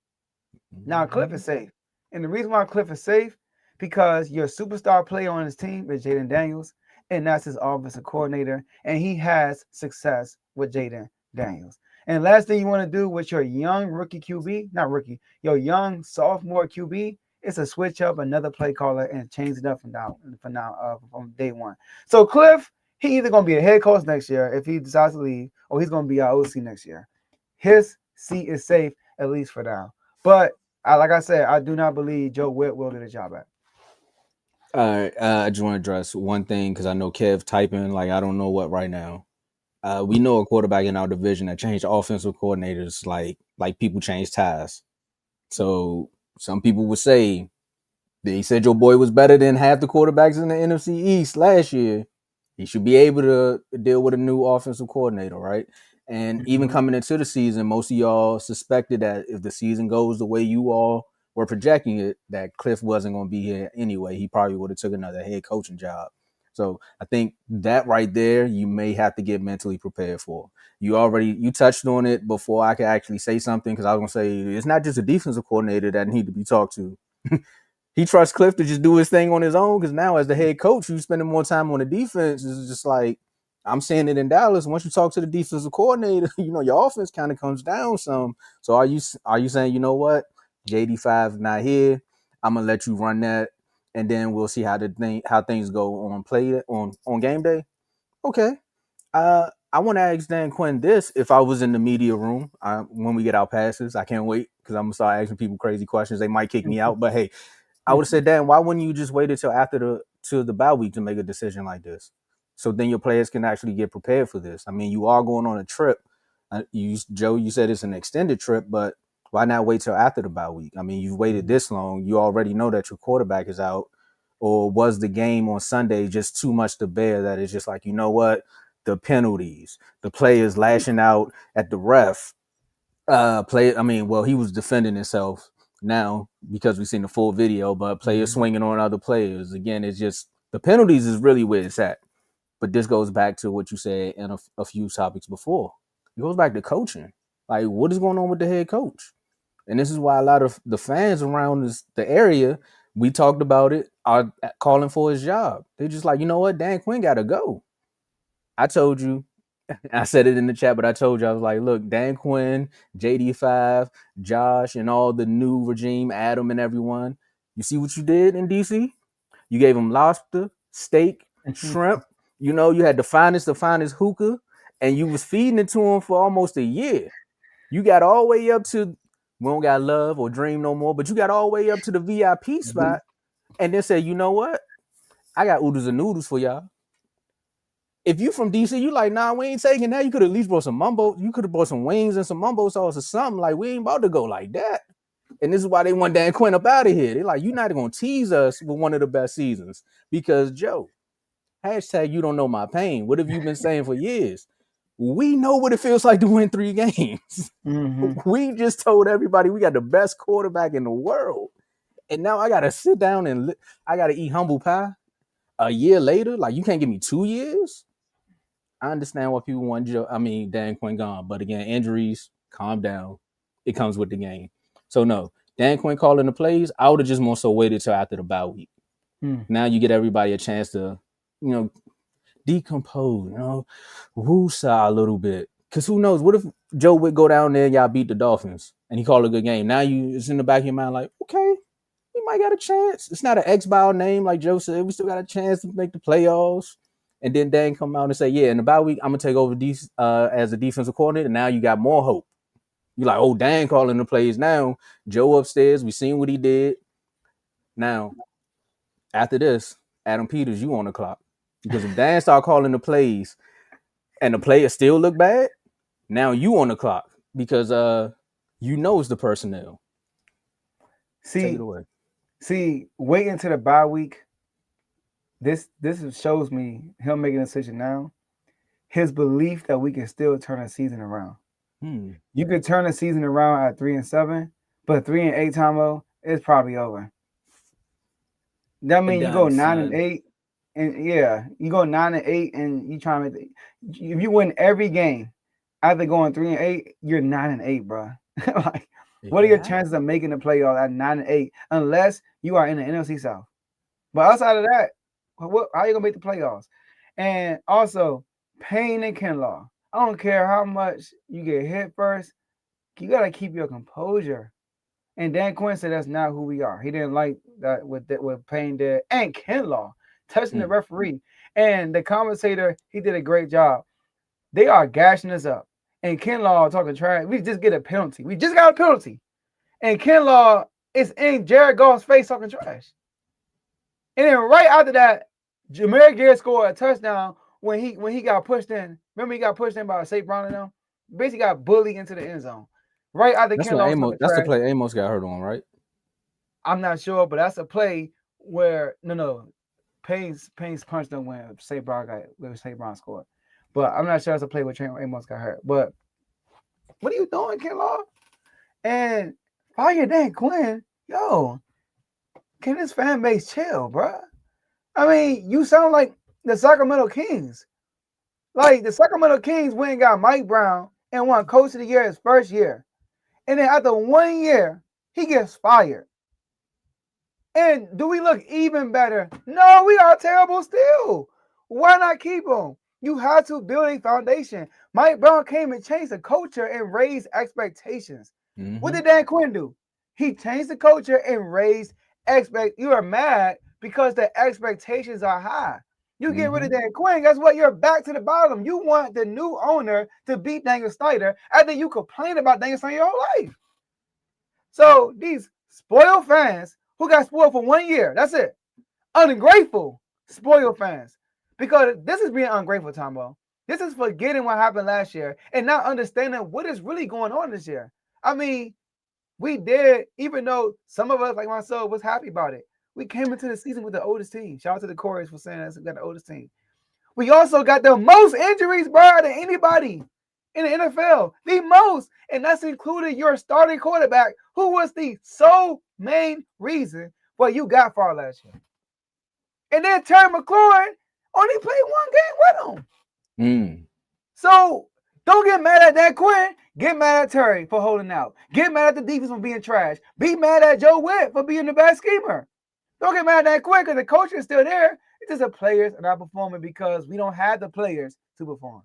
Now, Cliff is safe. And the reason why Cliff is safe, because your superstar player on his team is Jaden Daniels, and that's his offensive coordinator, and he has success with Jaden Daniels. And last thing you want to do with your young rookie QB, your young sophomore QB, is to switch up another play caller and change it up from day one. So Cliff, he either going to be a head coach next year if he decides to leave, or he's going to be our OC next year. His seat is safe, at least for now. But like I said, I do not believe Joe Witt will do the job back.
All right, I just want to address one thing because I know Kev typing like I don't know what right now. We know a quarterback in our division that changed offensive coordinators like people change ties. So some people would say they said your boy was better than half the quarterbacks in the NFC East last year. He should be able to deal with a new offensive coordinator, right? And even coming into the season, most of y'all suspected that if the season goes the way you all were projecting it, that Cliff wasn't going to be here anyway. He probably would have took another head coaching job. So I think that right there, you may have to get mentally prepared for. You touched on it before I could actually say something because I was going to say it's not just a defensive coordinator that need to be talked to. He trusts Cliff to just do his thing on his own because now as the head coach, you spending more time on the defense. It's just like I'm saying it in Dallas. Once you talk to the defensive coordinator, your offense kind of comes down some. So are you saying, you know what, JD5 is not here? I'm gonna let you run that, and then we'll see how things go on game day. Okay. I want to ask Dan Quinn this: if I was in the media room when we get our passes, I can't wait because I'm gonna start asking people crazy questions. They might kick me out, but hey. I would have said, Dan, why wouldn't you just wait until after the bye week to make a decision like this? So then your players can actually get prepared for this. I mean, you are going on a trip. Joe, you said it's an extended trip, but Why not wait till after the bye week? I mean, you've waited this long. You already know that your quarterback is out. Or was the game on Sunday just too much to bear that it's just like, you know what? The penalties, the players lashing out at the ref. He was defending himself now because we've seen the full video, but players swinging on other players. Again, it's just the penalties is really where it's at. But this goes back to what you said in a few topics before. It goes back to coaching. Like, what is going on with the head coach? And this is why a lot of the fans around the area, we talked about it, are calling for his job. They're just like, you know what? Dan Quinn got to go. I told you. I said it in the chat, but I told you, I was like, look, Dan Quinn, JD5, Josh, and all the new regime, Adam and everyone. You see what you did in DC? You gave him lobster, steak, shrimp. You know, you had the finest hookah, and you was feeding it to him for almost a year. You got all the way up to, we don't got love or dream no more, but you got all the way up to the VIP spot, and then said, you know what? I got oodles and noodles for y'all. If you from DC, you like, nah, we ain't taking that. You could at least brought some mumbo. You could have brought some wings and some mumbo sauce or something. Like, we ain't about to go like that. And this is why they want Dan Quinn up out of here. They're like, you're not going to tease us with one of the best seasons. Because, Joe, hashtag you don't know my pain. What have you been saying for years? We know what it feels like to win 3 games. We just told everybody we got the best quarterback in the world. And now I got to sit down and I got to eat humble pie a year later. Like, you can't give me 2 years? I understand why people want Dan Quinn gone. But again, injuries, calm down. It comes with the game. So, no, Dan Quinn calling the plays, I would have just more so waited till after the bye week. Now you get everybody a chance to, decompose, woosah a little bit. Because who knows? What if Joe would go down there and y'all beat the Dolphins and he called a good game? Now it's in the back of your mind like, okay, we might got a chance. It's not an X-Bow name like Joe said. We still got a chance to make the playoffs. And then Dan come out and say, yeah, in the bye week, I'm going to take over as a defensive coordinator. And now you got more hope. You're like, oh, Dan calling the plays now. Joe upstairs, we seen what he did. Now, after this, Adam Peters, you on the clock. Because if Dan start calling the plays and the players still look bad, now you on the clock. Because it's the personnel. Take it away.
See, waiting to the bye week, this shows me him making a decision now. His belief that we can still turn a season around. You could turn a season around at 3-7, but 3-8, Tomo, it's probably over. That means you go 9-8, and you go 9-8, and you try to make if you win every game after going 3-8, you're 9-8, bro. Like, what are your chances of making the playoffs at 9-8 unless you are in the NFC South? But outside of that, how are you gonna make the playoffs? And also, Payne and Kinlaw. I don't care how much you get hit first, you gotta keep your composure. And Dan Quinn said that's not who we are. He didn't like that what Payne did, and Kinlaw touching the referee. And the commentator, he did a great job. They are gashing us up. And Kinlaw talking trash. We just get a penalty. We just got a penalty. And Kinlaw is in Jared Goff's face talking trash. And then right after that, Jahmyr Gibbs scored a touchdown when he got pushed in. Remember, he got pushed in by St. Brown and them? Basically got bullied into the end zone. Right after Kinlaw.
That's the play Amos got hurt on, right?
I'm not sure, but that's a play where Payne's punched him when St. Brown scored. But I'm not sure that's a play where Amos got hurt. But what are you doing, Kinlaw? And fire Dan Quinn, yo, can this fan base chill, bro? I mean, you sound like the Sacramento Kings. Like, the Sacramento Kings went and got Mike Brown and won Coach of the Year his first year. And then after 1 year, he gets fired. And do we look even better? No, we are terrible still. Why not keep him? You have to build a foundation. Mike Brown came and changed the culture and raised expectations. What did Dan Quinn do? He changed the culture and raised expectations. You are mad because the expectations are high. You get rid of Dan Quinn, guess what? You're back to the bottom. You want the new owner to beat Daniel Snyder after you complain about Daniel Snyder your whole life. So these spoiled fans who got spoiled for 1 year, that's it. Ungrateful, spoiled fans. Because this is being ungrateful, Tomo. This is forgetting what happened last year and not understanding what is really going on this year. I mean, We did, even though some of us, like myself, was happy about it. We came into the season with the oldest team. Shout out to the Corys for saying that we got the oldest team. We also got the most injuries, bro, than anybody in the NFL. The most. And that's including your starting quarterback, who was the sole main reason what you got far last year. And then Terry McLaurin only played one game with him. So don't get mad at Dan Quinn. Get mad at Terry for holding out. Get mad at the defense for being trash. Be mad at Joe Witt for being the bad schemer. Don't get mad at Dan Quinn because the coach is still there. It's just the players are not performing because we don't have the players to perform.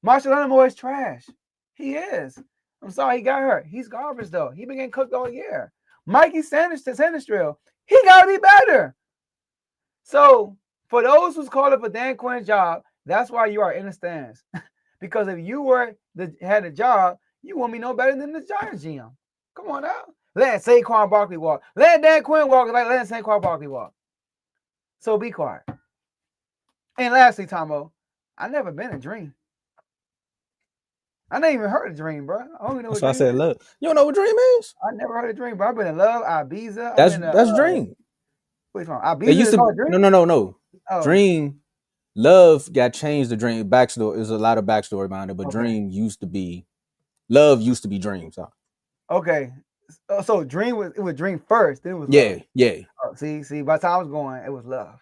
Marshall Lattimore is trash. He is. I'm sorry he got hurt. He's garbage, though. He been getting cooked all year. Mikey Sanders-Trail, he got to be better. So, for those who's calling for Dan Quinn's job, that's why you are in the stands. Because if you had a job, you won't be no better than the Giants GM. Come on now. Let Saquon Barkley walk. Let Dan Quinn walk like let Saquon Barkley walk. So be quiet. And lastly, Tomo, I never been a Dream. I never even heard of Dream, bro. I don't even know
That's
what
why I said
Dream is.
love. You don't know what Dream is?
I never heard of Dream, bro. I've been in Love, Ibiza.
That's Dream.
Which one? Ibiza
They used
is called
to
Dream?
no.
Oh.
Dream, Love got changed to Dream. Backstory, there's a lot of backstory behind it, but
Okay.
Dream used to be Love used to be Dream. So.
Okay. So Dream was Dream first, then it was
Yeah,
Love.
yeah.
Oh, see, by the time I was going, it was Love.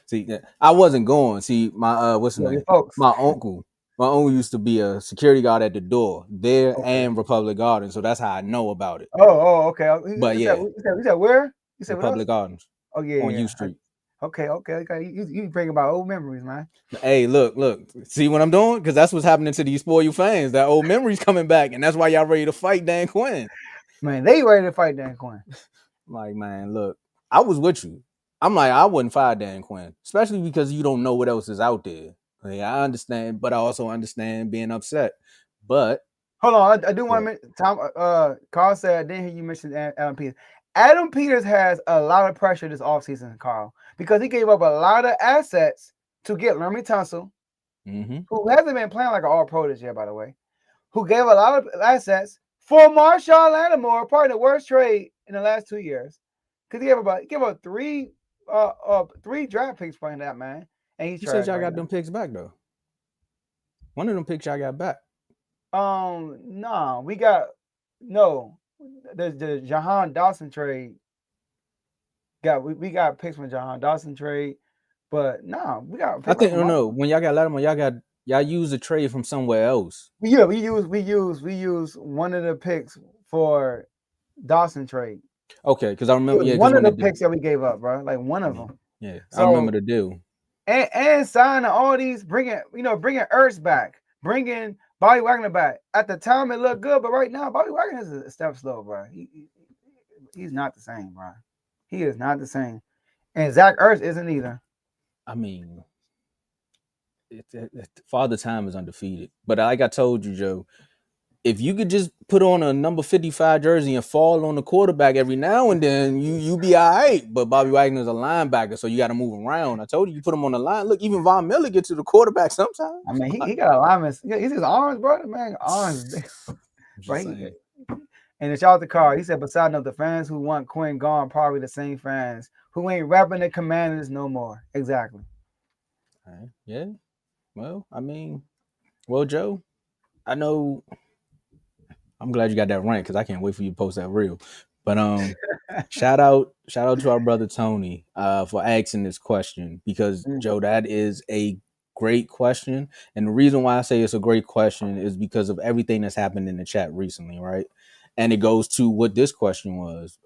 See, I wasn't going. See, my what's his name?
Folks.
My uncle used to be a security guard at the door there and Republic Gardens, so that's how I know about it.
Oh, okay.
But
you said where? You said
Republic Gardens.
Oh yeah,
on U Street.
Okay. You bring about old memories, man.
Hey, look. See what I'm doing? Because that's what's happening to these spoil you fans. That old memories coming back, and that's why y'all ready to fight Dan Quinn.
Man, they ready to fight Dan Quinn.
Like, man, look, I was with you. I'm like, I wouldn't fire Dan Quinn, especially because you don't know what else is out there. Like, I understand, but I also understand being upset. But
hold on, I do want to mention. Carl said I didn't hear you mention Adam Peters. Adam Peters has a lot of pressure this offseason, Carl, because he gave up a lot of assets to get Lermy Tunsil, who hasn't been playing like an all-pro this year, by the way, who gave a lot of assets for Marshawn Lattimore, probably the worst trade in the last 2 years, because he gave up three draft picks for that man, and he's.
You said y'all got them picks back though. One of them picks y'all got back.
No, we got the Jahan Dawson trade. We got picks from Jahan Dawson trade, but no, we got.
I think no. When y'all got Lattimore, y'all used a trade from somewhere else.
Yeah, we use one of the picks for Dawson trade.
Okay, because I remember
one of the picks that we gave up, bro. Like one of them.
Yeah, so, I remember the deal.
And signing all these, bringing Ertz back, bringing Bobby Wagner back. At the time, it looked good, but right now, Bobby Wagner is a step slow, bro. He's not the same, bro. He is not the same. And Zach Ertz isn't either.
I mean, Father Time is undefeated. But like I told you, Joe, if you could just put on a number 55 jersey and fall on the quarterback every now and then, you be all right. But Bobby Wagner's a linebacker, so you got to move around. I told you put him on the line. Look, even Von Miller gets to the quarterback sometimes.
I mean, he got alignments. He's his arms, bro. Man, arms. Right. And shout out to Carl. He said, besides the fans who want Quinn gone, probably the same fans who ain't rapping the Commanders no more. Exactly.
Right. Yeah. Well, I mean, Joe, I know. I'm glad you got that rank because I can't wait for you to post that reel. But shout out to our brother Tony for asking this question because Joe, that is a great question. And the reason why I say it's a great question is because of everything that's happened in the chat recently, right? And it goes to what this question was: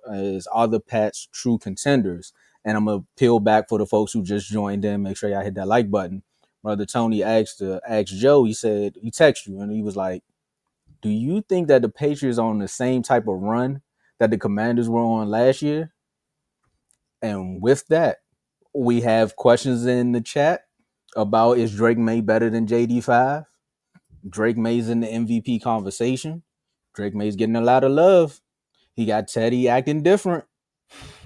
are the Pats true contenders? And I'm gonna peel back for the folks who just joined in. Make sure y'all hit that like button. Brother Tony asked Joe. He said he texted you and he was like, do you think that the Patriots are on the same type of run that the Commanders were on last year? And with that, we have questions in the chat about is Drake May better than JD5? Drake May's in the MVP conversation. Drake May's getting a lot of love. He got Teddy acting different.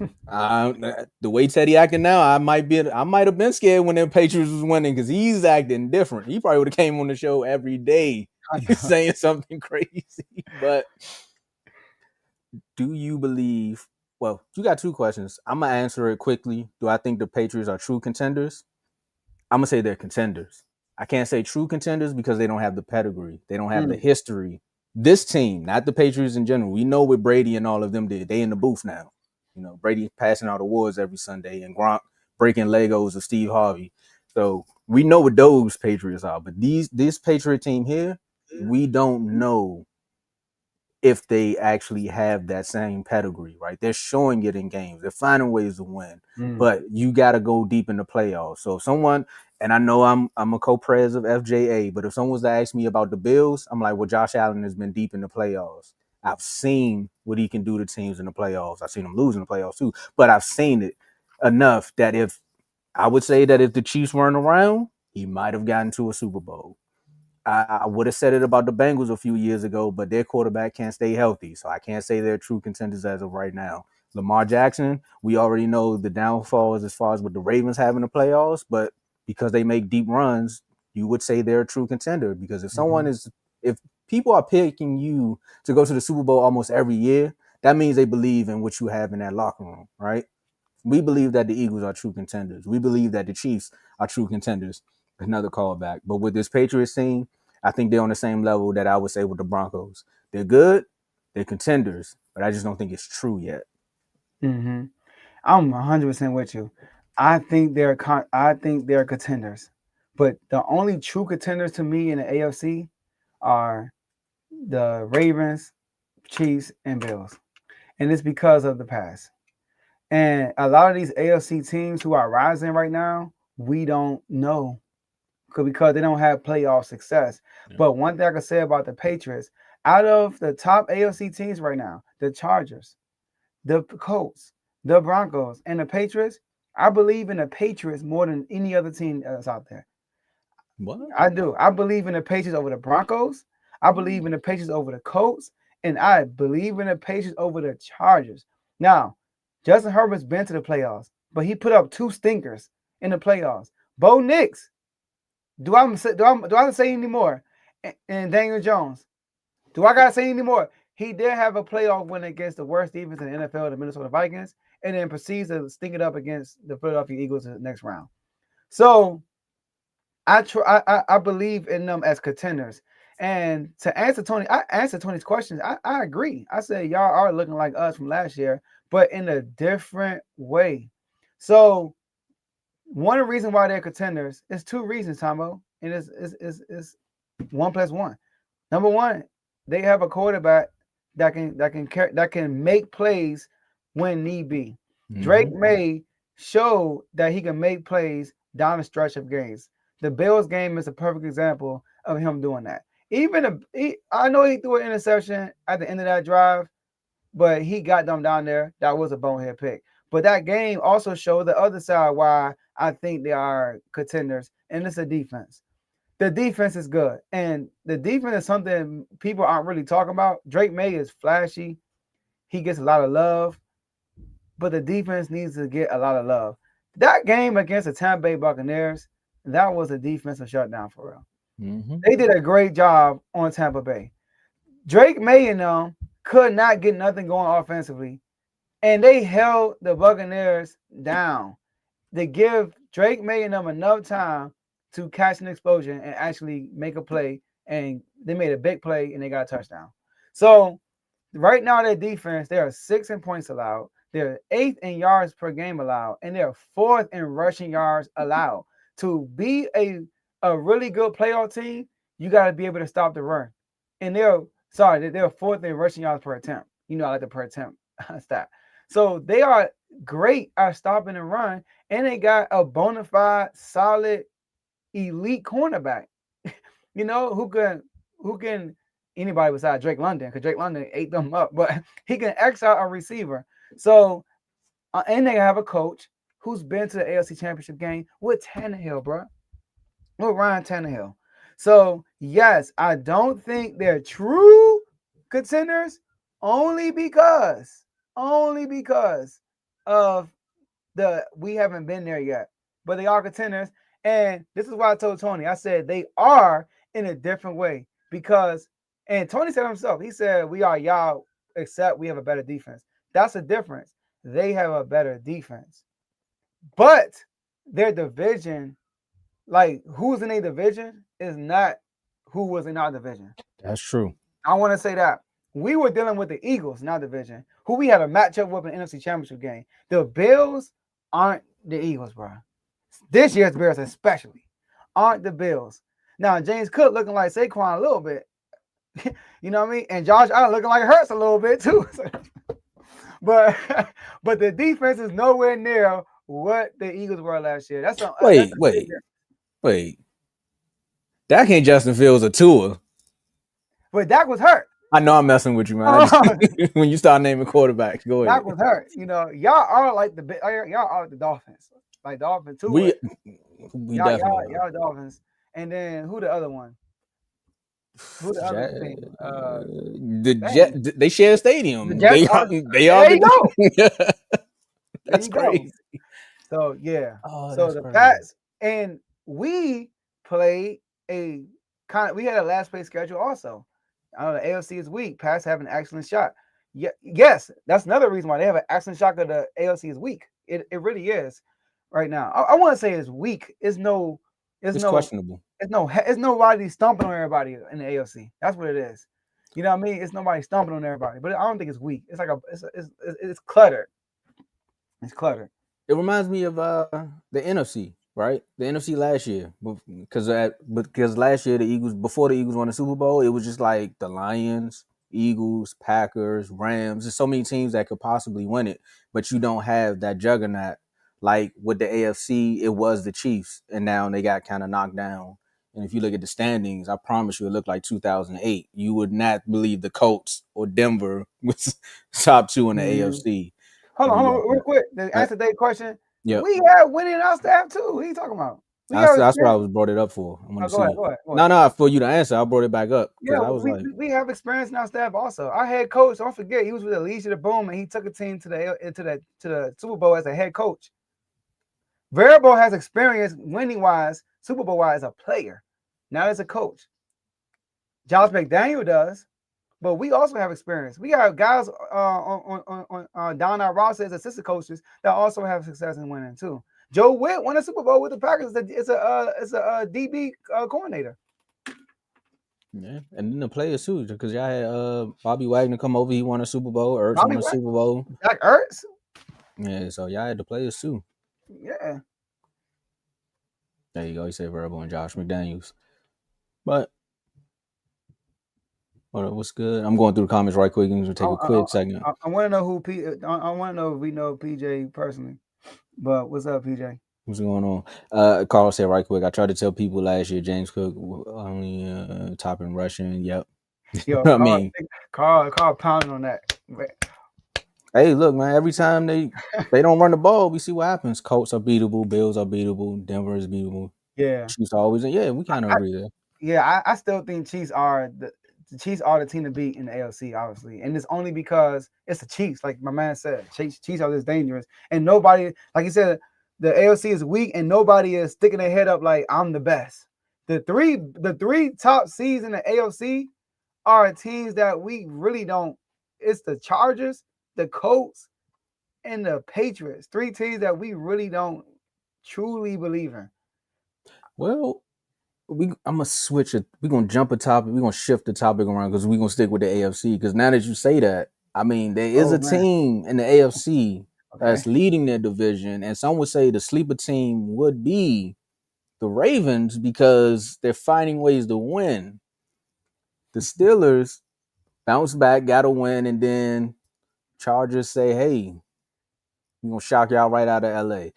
The way Teddy acting now, I might have been scared when the Patriots was winning because he's acting different. He probably would have came on the show every day saying something crazy. But do you believe? Well, you got two questions. I'm gonna answer it quickly. Do I think the Patriots are true contenders? I'm gonna say they're contenders. I can't say true contenders because they don't have the pedigree. They don't have the history. This team, not the Patriots in general. We know what Brady and all of them did. They in the booth now. You know, Brady passing out awards every Sunday and Gronk breaking Legos of Steve Harvey. So we know what those Patriots are. But this Patriot team here, we don't know if they actually have that same pedigree, right? They're showing it in games. They're finding ways to win, but you got to go deep in the playoffs. So if someone, and I know I'm a co-pres of FJA, but if someone was to ask me about the Bills, I'm like, well, Josh Allen has been deep in the playoffs. I've seen what he can do to teams in the playoffs. I've seen him lose in the playoffs too, but I've seen it enough that if I would say that if the Chiefs weren't around, he might have gotten to a Super Bowl. I would have said it about the Bengals a few years ago, but their quarterback can't stay healthy. So I can't say they're true contenders as of right now. Lamar Jackson, we already know the downfall is as far as what the Ravens have in the playoffs, but because they make deep runs, you would say they're a true contender. Because if people are picking you to go to the Super Bowl almost every year, that means they believe in what you have in that locker room, right? We believe that the Eagles are true contenders. We believe that the Chiefs are true contenders. Another callback. But with this Patriots team, I think they're on the same level that I would say with the Broncos. They're good, they're contenders, but I just don't think it's true yet.
I'm 100% with you. I think they're contenders, but the only true contenders to me in the AFC are the Ravens, Chiefs, and Bills, and it's because of the past. And a lot of these AFC teams who are rising right now, we don't know because they don't have playoff success. Yeah. But one thing I can say about the Patriots, out of the top AFC teams right now, the Chargers, the Colts, the Broncos, and the Patriots, I believe in the Patriots more than any other team that's out there.
What?
I do. I believe in the Patriots over the Broncos. I believe in the Patriots over the Colts. And I believe in the Patriots over the Chargers. Now, Justin Herbert's been to the playoffs, but he put up two stinkers in the playoffs. Bo Nix, do I have to say any more? And Daniel Jones, do I gotta say any more? He did have a playoff win against the worst defense in the NFL, the Minnesota Vikings, and then proceeds to stink it up against the Philadelphia Eagles in the next round. So I believe in them as contenders. And to answer Tony's questions, I agree. I say y'all are looking like us from last year, but in a different way. So one reason why they're contenders is two reasons, Tomo, and it's 1 + 1. Number one, they have a quarterback that can make plays when need be. Mm-hmm. Drake May showed that he can make plays down the stretch of games. The Bills game is a perfect example of him doing that. I know he threw an interception at the end of that drive, but he got them down there. That was a bonehead pick. But that game also showed the other side why I think they are contenders, and it's a defense. The defense is good, and the defense is something people aren't really talking about. Drake May is flashy. He gets a lot of love, but the defense needs to get a lot of love. That game against the Tampa Bay Buccaneers, that was a defensive shutdown for real. Mm-hmm. They did a great job on Tampa Bay. Drake May and them could not get nothing going offensively, and they held the Buccaneers down. They give Drake May and them enough time to catch an explosion and actually make a play, and they made a big play and they got a touchdown. So right now their defense, they are 6th in points allowed, they're 8th in yards per game allowed, and they're 4th in rushing yards allowed. To be a really good playoff team, you got to be able to stop the run. And they're 4th in rushing yards per attempt. You know, I like the per attempt stat. So they are great at stopping the run, and they got a bona fide, solid, elite cornerback. You know, who can anybody besides Drake London, because Drake London ate them up, but he can X out a receiver. So, and they have a coach who's been to the AFC Championship game with Tannehill, bro. With Ryan Tannehill. So, yes, I don't think they're true contenders only because of we haven't been there yet. But they are contenders. And this is why I told Tony, I said they are in a different way because, and Tony said himself, he said we are y'all except we have a better defense. That's the difference. They have a better defense. But their division, like who's in a division, is not who was in our division.
That's true.
I want to say that. We were dealing with the Eagles in our division, who we had a matchup with in the NFC Championship game. The Bills aren't the Eagles, bro. This year's Bears especially aren't the Bills. Now, James Cook looking like Saquon a little bit. You know what I mean? And Josh Allen looking like Hurts a little bit too. but the defense is nowhere near what the Eagles were last year.
Wait. Dak ain't Justin Fields or Tua.
But Dak was hurt.
I know I'm messing with you, man. When you start naming quarterbacks, go ahead.
Dak was hurt. You know, y'all are like the Dolphins. Like Dolphins too.
We
y'all Dolphins. And then who the other one? Who the other team?
The Jet. They share a stadium. They are.
There you go.
That's crazy.
So yeah.
Oh,
so the Pats and we played we had a last place schedule also. I know the AFC is weak. Pats have an excellent shot. Yes, that's another reason why they have an excellent shot because the AFC is weak. It really is right now. I want to say it's weak. It's questionable. It's nobody stomping on everybody in the AFC. That's what it is. You know what I mean? It's nobody stomping on everybody. But I don't think it's weak. It's like it's cluttered. It's cluttered.
It reminds me of the NFC, right? The NFC last year, because last year the Eagles, before the Eagles won the Super Bowl, it was just like the Lions, Eagles, Packers, Rams. There's so many teams that could possibly win it, but you don't have that juggernaut. Like with the AFC, it was the Chiefs, and now they got kind of knocked down. And if you look at the standings, I promise you, it looked like 2008. You would not believe the Colts or Denver was top two in the AFC.
Hold on, real quick. To answer that question, we have winning our staff too. What are you talking about?
That's what I was brought it up for. I want to see. Go ahead. No, for you to answer, I brought it back up.
Yeah, we have experience in our staff also. Our head coach, don't forget, he was with Alicia Boom, and he took a team to the Super Bowl as a head coach. Variable has experience winning wise, Super Bowl wise, as a player, not as a coach. Josh McDaniel does, but we also have experience. We have guys on down our roster as assistant coaches that also have success in winning too. Joe Witt won a Super Bowl with the Packers. It's a DB coordinator.
Yeah, and then the players too, because y'all had Bobby Wagner come over. He won a Super Bowl. Ertz won a Super Bowl.
Zach Ertz.
Yeah, so y'all had the players too.
Yeah.
There you go. You say Verbal and Josh McDaniels. But what's good? I'm going through the comments right quick and we'll take a quick second.
I want to know who I want to know if we know PJ personally. But what's up, PJ?
What's going on? Carl said right quick. I tried to tell people last year James Cook only top in rushing. Yep.
Yo,
I mean,
Carl pounding on that.
Hey, look, man, every time they don't run the ball, we see what happens. Colts are beatable, Bills are beatable, Denver is beatable.
Yeah.
Chiefs are always we kind of agree there.
Yeah, I still think Chiefs are the Chiefs are the team to beat in the AFC, obviously. And it's only because it's the Chiefs, like my man said. Chiefs are this dangerous. And nobody, like he said, the AFC is weak and nobody is sticking their head up like I'm the best. The three top seeds in the AFC are teams that we really don't. It's the Chargers, the Colts, and the Patriots. Three teams that we really don't truly believe in.
Well, I'm gonna switch it. We're gonna jump a topic. We're gonna shift the topic around because we're gonna stick with the AFC. Because now that you say that, I mean, there is a team in the AFC that's leading their division, and some would say the sleeper team would be the Ravens because they're finding ways to win. The Steelers bounce back, got to win, and then Chargers say, "Hey, we're gonna shock y'all right out of LA."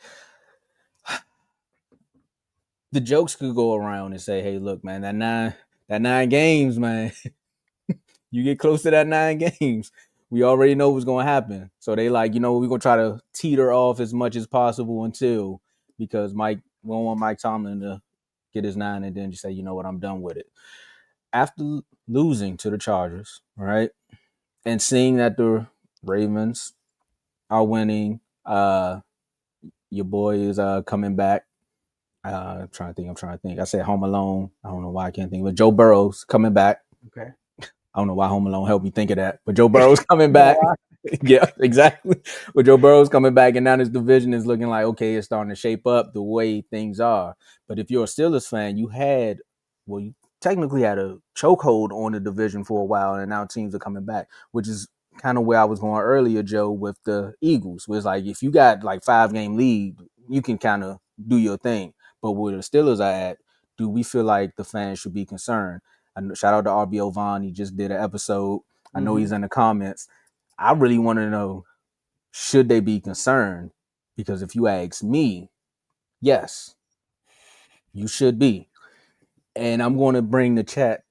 The jokes could go around and say, "Hey, look, man, that nine games, man. You get close to that 9 games, we already know what's going to happen." So they like, we're going to try to teeter off as much as possible because we don't want Mike Tomlin to get his 9 and then just say, you know what, I'm done with it. After losing to the Chargers, right, and seeing that the Ravens are winning, your boy is coming back. I'm trying to think. I said Home Alone. I don't know why I can't think, but Joe Burrow's coming back.
Okay.
I don't know why Home Alone helped me think of that, but Joe Burrow's coming back. Yeah, exactly. But Joe Burrow's coming back, and now this division is looking like, okay, it's starting to shape up the way things are. But if you're a Steelers fan, you technically had a chokehold on the division for a while, and now teams are coming back, which is kind of where I was going earlier, Joe, with the Eagles. Was like, if you got like 5-game lead, you can kind of do your thing. But where the Steelers are at, do we feel like the fans should be concerned? Shout out to RBO Vaughn. He just did an episode. I know he's in the comments. I really want to know, should they be concerned? Because if you ask me, yes, you should be. And I'm going to bring the chat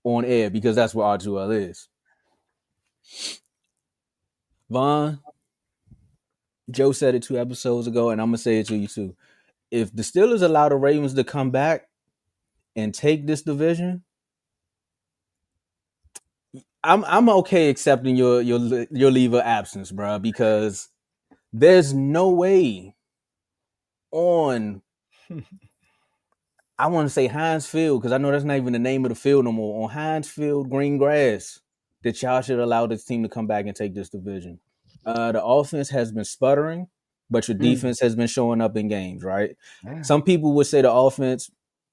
on air because that's what R2L is. Vaughn, Joe said it 2 episodes ago, and I'm going to say it to you too. If the Steelers allow the Ravens to come back and take this division, I'm okay accepting your leave of absence, bro, because there's no way on, I want to say Heinz Field, because I know that's not even the name of the field no more, on Heinz Field, green grass, that y'all should allow this team to come back and take this division. The offense has been sputtering, but your defense has been showing up in games, right?
Yeah.
Some people would say the offense,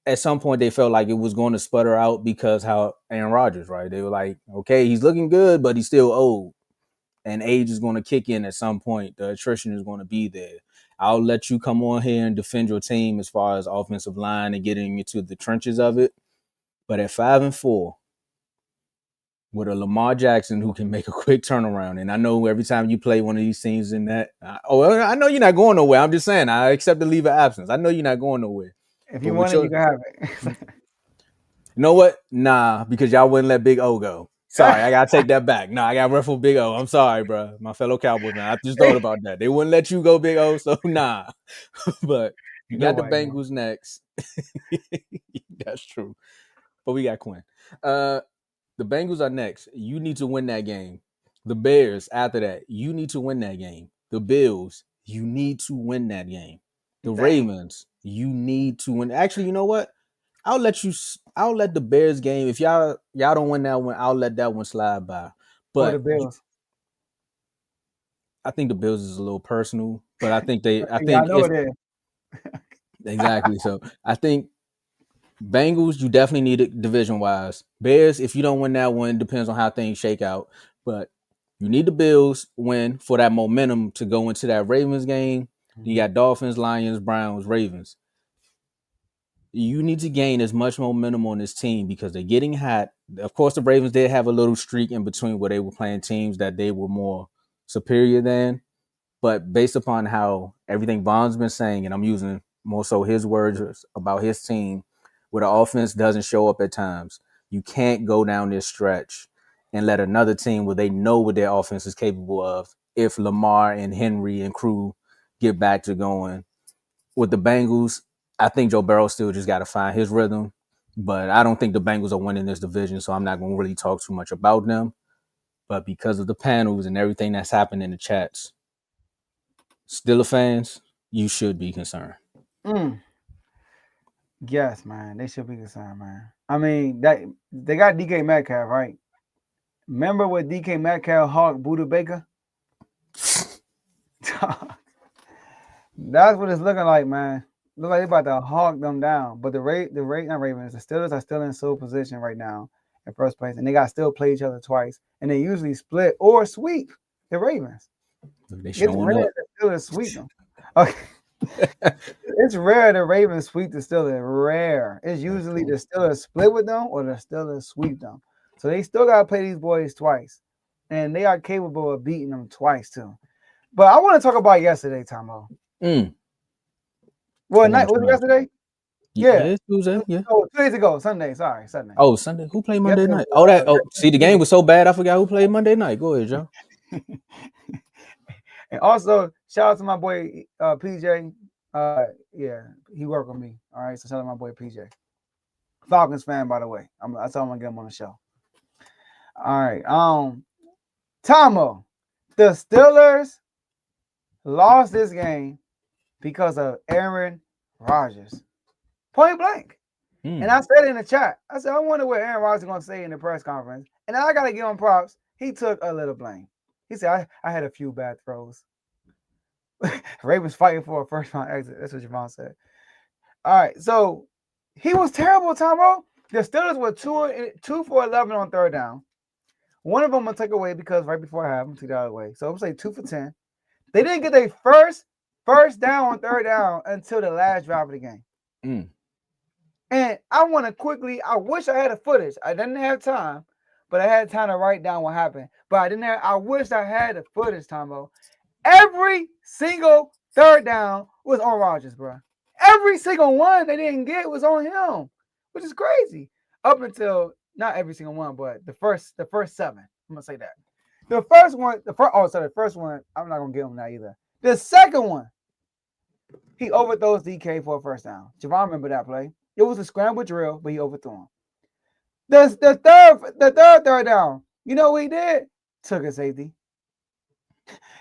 at some point they felt like it was going to sputter out because how Aaron Rodgers, right? They were like, okay, he's looking good, but he's still old. And age is going to kick in at some point. The attrition is going to be there. I'll let you come on here and defend your team as far as offensive line and getting into the trenches of it. But at 5-4, with a Lamar Jackson who can make a quick turnaround, and I know every time you play one of these teams in that, I know you're not going nowhere. I'm just saying, I accept the leave of absence. I know you're not going nowhere.
If you want it, you can have it.
You know what? Nah, because y'all wouldn't let Big O go. Sorry, I gotta take that back. No, I got ruffle Big O. I'm sorry, bro. My fellow Cowboys man. I just thought about that. They wouldn't let you go, Big O, so nah. But you got the Bengals next. That's true. But we got Quinn. The Bengals are next. You need to win that game. The Bears after that. You need to win that game. The Bills, you need to win that game. The Ravens, you need to win. Actually, you know what? I'll let the Bears game. If y'all don't win that one, I'll let that one slide by. But
the Bills.
I think the Bills is a little personal, but I think
I know it is.
Exactly. So I think Bengals, you definitely need it division wise. Bears, if you don't win that one, depends on how things shake out. But you need the Bills win for that momentum to go into that Ravens game. You got Dolphins, Lions, Browns, Ravens. You need to gain as much momentum on this team because they're getting hot. Of course, the Ravens did have a little streak in between where they were playing teams that they were more superior than. But based upon how everything Vaughn's been saying, and I'm using more so his words about his team, where the offense doesn't show up at times, you can't go down this stretch and let another team where they know what their offense is capable of, if Lamar and Henry and crew get back to going. With the Bengals, I think Joe Burrow still just got to find his rhythm, but I don't think the Bengals are winning this division, so I'm not going to really talk too much about them. But because of the panels and everything that's happened in the chats, Steelers fans, you should be concerned.
Yes, man, they should be concerned, man. I mean, that they got DK Metcalf, right? Remember what DK Metcalf hawked Buda Baker? That's what it's looking like, man. Look like they about to hawk them down. But the Ravens, the Steelers are still in sole position right now in first place, and they got to still play each other twice, and they usually split or sweep the Ravens.
They showing up.
The Steelers sweep them. Okay. It's rare the Ravens sweep the Steelers. Rare. It's usually the Steelers split with them or the Steelers sweep them. So they still got to play these boys twice, and they are capable of beating them twice too. But I want to talk about yesterday, Tomo. What night was it yesterday? Yeah.
Tuesday. Yeah.
Oh, 2 days ago, Sunday. Sorry, Sunday.
Oh, Sunday. Who played Monday night? See, the game was so bad, I forgot who played Monday night. Go ahead, Joe.
And also, shout out to my boy PJ. Yeah, he worked with me. All right, so shout out to my boy PJ. Falcons fan, by the way. I told him I'm gonna get him on the show. All right. Tomo, the Steelers lost this game because of Aaron Rodgers. Point blank. And I said in the chat, I said, I wonder what Aaron Rodgers is going to say in the press conference And I gotta give him props. He took a little blame. He said, I had a few bad throws. Ravens fighting for a first round exit. That's what Javon said. All right, so he was terrible, Tomo. The Steelers were 2 for 11 on third down. One of them I took away because right before I have them took that away. So I'm say 2 for 10. They didn't get their first down on third down until the last drive of the game. And I want to quickly, I wish I had the footage. I didn't have time, but I had time to write down what happened. But I wish I had the footage, Tomo. Every single third down was on Rodgers, bro. Every single one they didn't get was on him, which is crazy. Up until not every single one, but the first 7. I'm gonna say that. The first one, the first one, I'm not gonna give him that either. The second one, he overthrows DK for a first down. Javon remember that play. It was a scramble drill, but he overthrew him. The third down, you know what he did? Took a safety.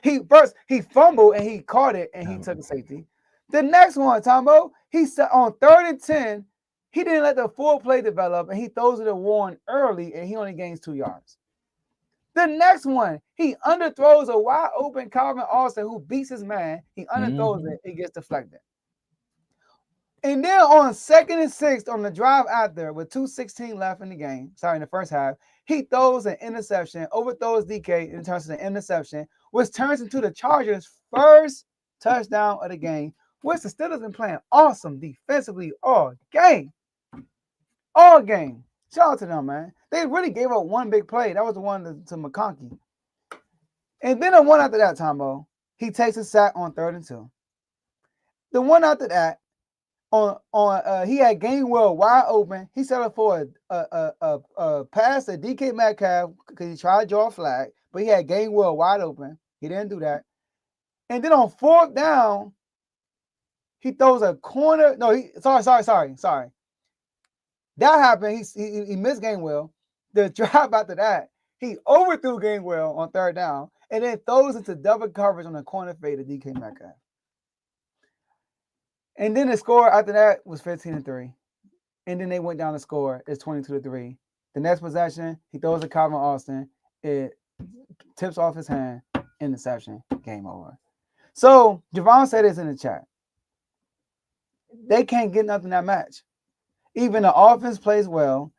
He fumbled and he caught it and he took a safety. The next one, Tomo, he said on 3rd and 10, he didn't let the full play develop and he throws it to Warren early and he only gains 2 yards. The next one, he underthrows a wide open Calvin Austin who beats his man. He underthrows it, it gets deflected. And then on 2nd and 6 on the drive after with 2:16 left in the game, in the first half, he throws an interception, overthrows DK, and turns into an interception, which turns into the Chargers' first touchdown of the game, which the Steelers been playing awesome defensively all game. All game. Shout out to them, man. They really gave up one big play. That was the one to McConkey. And then the one after that, Tombo, he takes a sack on 3rd and 2. The one after that, he had Gainwell wide open. He settled for a pass to DK Metcalf because he tried to draw a flag, but he had Gainwell wide open. He didn't do that. And then on 4th down, he throws a corner. No, sorry. That happened. He missed Gainwell. The drive after that, he overthrew Gainwell on 3rd down and then throws into double coverage on the corner fade to DK Metcalf. And then the score after that was 15-3. And then they went down the score. It's 22-3. The next possession, he throws a Calvin Austin. It tips off his hand. Interception. Game over. So Javon said this in the chat. They can't get nothing that match. Even the offense plays well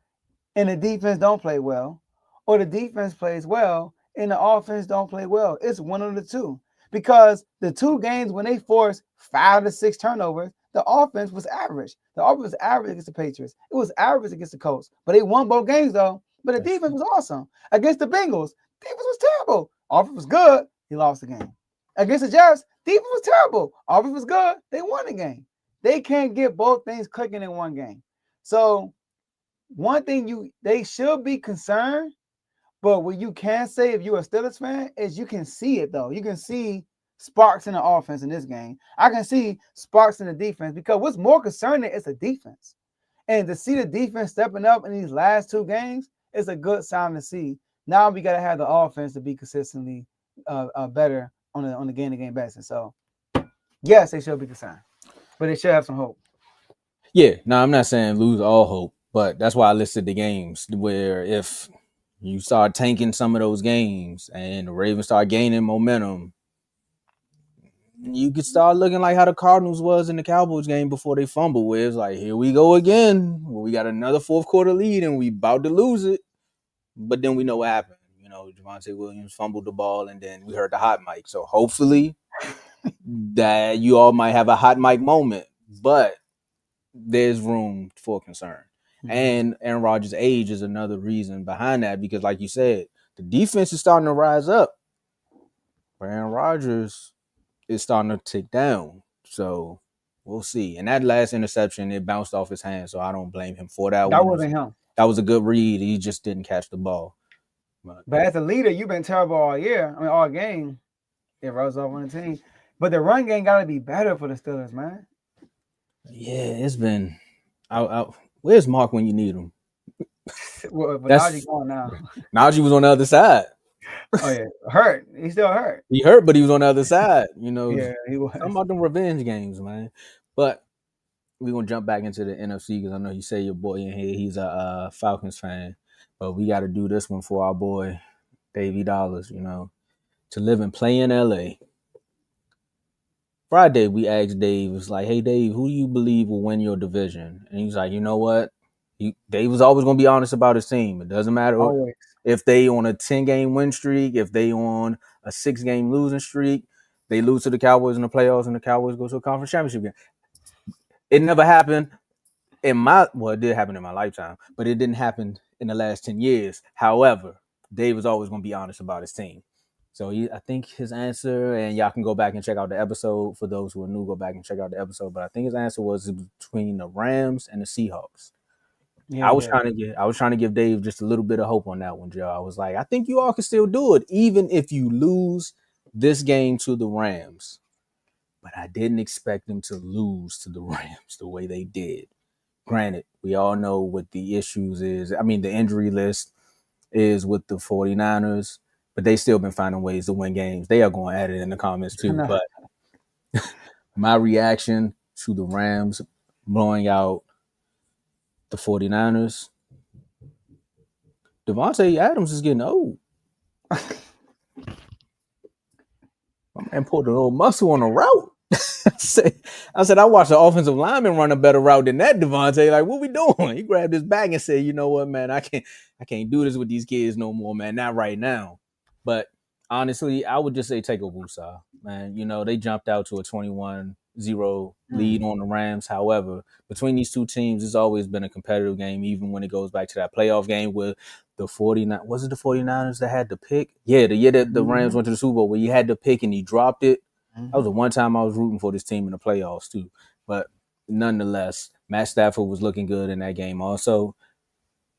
and the defense don't play well, or the defense plays well and the offense don't play well. It's one of the two. Because the 2 games when they forced 5 to 6 turnovers, the offense was average. The offense was average against the Patriots. It was average against the Colts. But they won both games, though. But the defense was awesome. Against the Bengals, defense was terrible. Offense was good. He lost the game. Against the Jets, defense was terrible. Offense was good. They won the game. They can't get both things clicking in one game. So one thing they should be concerned. But what you can say if you're a Steelers fan is you can see it, though. You can see sparks in the offense in this game. I can see sparks in the defense because what's more concerning is the defense. And to see the defense stepping up in these last 2 games is a good sign to see. Now we got to have the offense to be consistently better on the game-to-game basis. So, yes, they should be concerned. But they should have some hope.
Yeah, no, I'm not saying lose all hope, but that's why I listed the games where if you start tanking some of those games and the Ravens start gaining momentum, you could start looking like how the Cardinals was in the Cowboys game before they fumbled, where it's like, here we go again. We got another 4th quarter lead and we about to lose it. But then we know what happened. You know, Javonte Williams fumbled the ball and then we heard the hot mic. So hopefully that you all might have a hot mic moment, but there's room for concern. And Aaron Rodgers' age is another reason behind that because, like you said, the defense is starting to rise up. But Aaron Rodgers is starting to tick down. So we'll see. And that last interception, it bounced off his hand, so I don't blame him for that.
That wasn't him.
That was a good read. He just didn't catch the ball.
But as a leader, you've been terrible all year. I mean, all game. It rose off on the team. But the run game got to be better for the Steelers, man.
Yeah, it's been where's Mark when you need him?
Well, Najee gone now.
Najee was on the other side.
Oh, yeah. Hurt. He's still hurt.
He hurt, but he was on the other side. You know,
yeah, he was.
Talking about them revenge games, man. But we're going to jump back into the NFC because I know you say your boy in here, he's a Falcons fan. But we got to do this one for our boy Davey Dollars, you know, to live and play in LA. Friday, we asked Dave, it's like, hey, Dave, who do you believe will win your division? And he's like, you know what? Dave was always going to be honest about his team. It doesn't matter
Always.
if they on a 10-game win streak, if they on a 6-game losing streak, they lose to the Cowboys in the playoffs and the Cowboys go to a conference championship game. It never happened it did happen in my lifetime, but it didn't happen in the last 10 years. However, Dave was always going to be honest about his team. So I think his answer, and y'all can go back and check out the episode. For those who are new, go back and check out the episode. But I think his answer was between the Rams and the Seahawks.
Yeah,
I was trying to give Dave just a little bit of hope on that one, Joe. I was like, I think you all can still do it, even if you lose this game to the Rams. But I didn't expect them to lose to the Rams the way they did. Granted, we all know what the issues is. I mean, the injury list is with the 49ers, but they still been finding ways to win games. They are going at it in the comments too. But my reaction to the Rams blowing out the 49ers, Devontae Adams is getting old. My man pulled a little muscle on a route. I said, I watched the offensive lineman run a better route than that, Devontae. Like, what we doing? He grabbed his bag and said, you know what, man, I can't do this with these kids no more, man. Not right now. But honestly, I would just say take a woosah, man. You know, they jumped out to a 21-0 lead on the Rams. However, between these two teams, it's always been a competitive game, even when it goes back to that playoff game with the 49. Was it the 49ers that had the pick? Yeah, the year that the Rams went to the Super Bowl where he had the pick and he dropped it. That was the one time I was rooting for this team in the playoffs too. But nonetheless, Matt Stafford was looking good in that game also.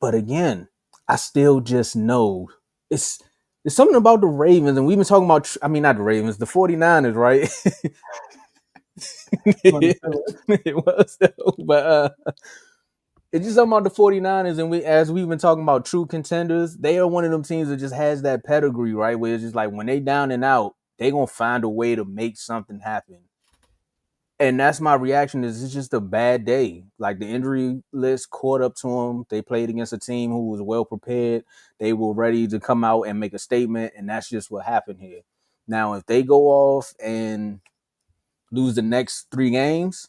But again, I still just know it's something about the Ravens, and we've been talking about, not the Ravens, the 49ers, right? It was though. But it's just something about the 49ers, and as we've been talking about true contenders, they are one of them teams that just has that pedigree, right? Where it's just like when they down and out, they're going to find a way to make something happen. And that's my reaction is it's just a bad day. Like the injury list caught up to them. They played against a team who was well prepared. They were ready to come out and make a statement, and that's just what happened here. Now, if they go off and lose the next 3 games,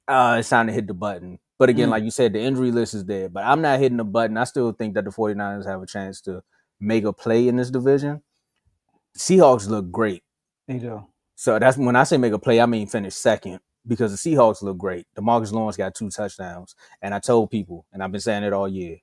it's time to hit the button. But again, like you said, the injury list is there. But I'm not hitting the button. I still think that the 49ers have a chance to make a play in this division. Seahawks look great.
They do.
So that's when I say make a play, I mean finish second because the Seahawks look great. DeMarcus Lawrence got 2 touchdowns. And I told people, and I've been saying it all year,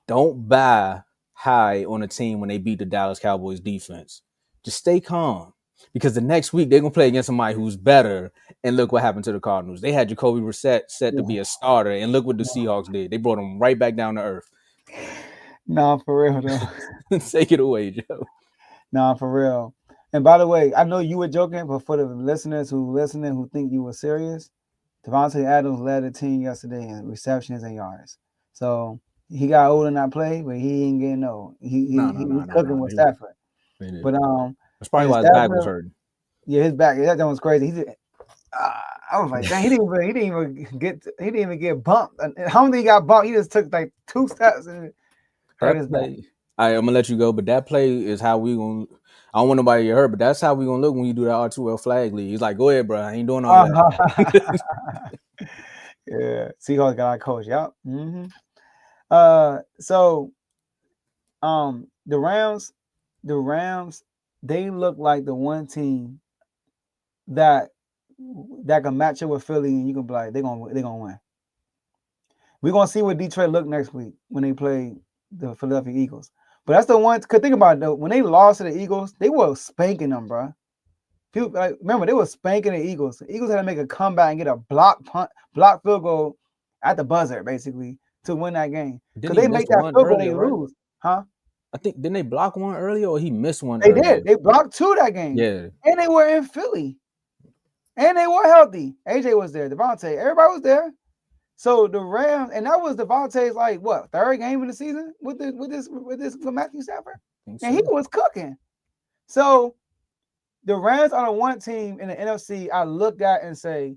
don't buy high on a team when they beat the Dallas Cowboys defense. Just stay calm because the next week they're going to play against somebody who's better. And look what happened to the Cardinals. They had Jacoby Brissett set to be a starter, and look what the Seahawks did. They brought him right back down to earth.
Nah, for real, though.
Take it away, Joe.
Nah, for real. And by the way, I know you were joking, but for the listeners who think you were serious, Devontae Adams led the team yesterday in receptions and yards. So he got old in that play, but he ain't getting old. He was cooking with Stafford. But
that's probably why his back was hurting.
Yeah, his back. That was crazy. I was like, dang, he didn't even get bumped. How many he got bumped? He just took like 2 steps and hurt his back.
I'm gonna let you go, but that play is how we gonna. I don't want nobody to get hurt, but that's how we gonna look when you do that R2L flag lead. He's like, go ahead, bro. I ain't doing all that.
Yeah, Seahawks got our coach. Yep. So, the Rams, they look like the one team that can match up with Philly, and you can be like, they're gonna win. We're gonna see what Detroit look next week when they play the Philadelphia Eagles. But that's the one. Cause think about it though, when they lost to the Eagles, they were spanking them, bro. People remember they were spanking the Eagles. The Eagles had to make a comeback and get a block field goal at the buzzer, basically, to win that game. Because they make that field goal, they lose, huh?
I think didn't they block one earlier or he missed one?
They did. They blocked 2 that game. Yeah, and they were in Philly, and they were healthy. AJ was there. Devontae, everybody was there. So the Rams, and that was Devontae's like what 3rd game in the season with Matthew Stafford, and he was cooking. So the Rams are the one team in the NFC I look at and say,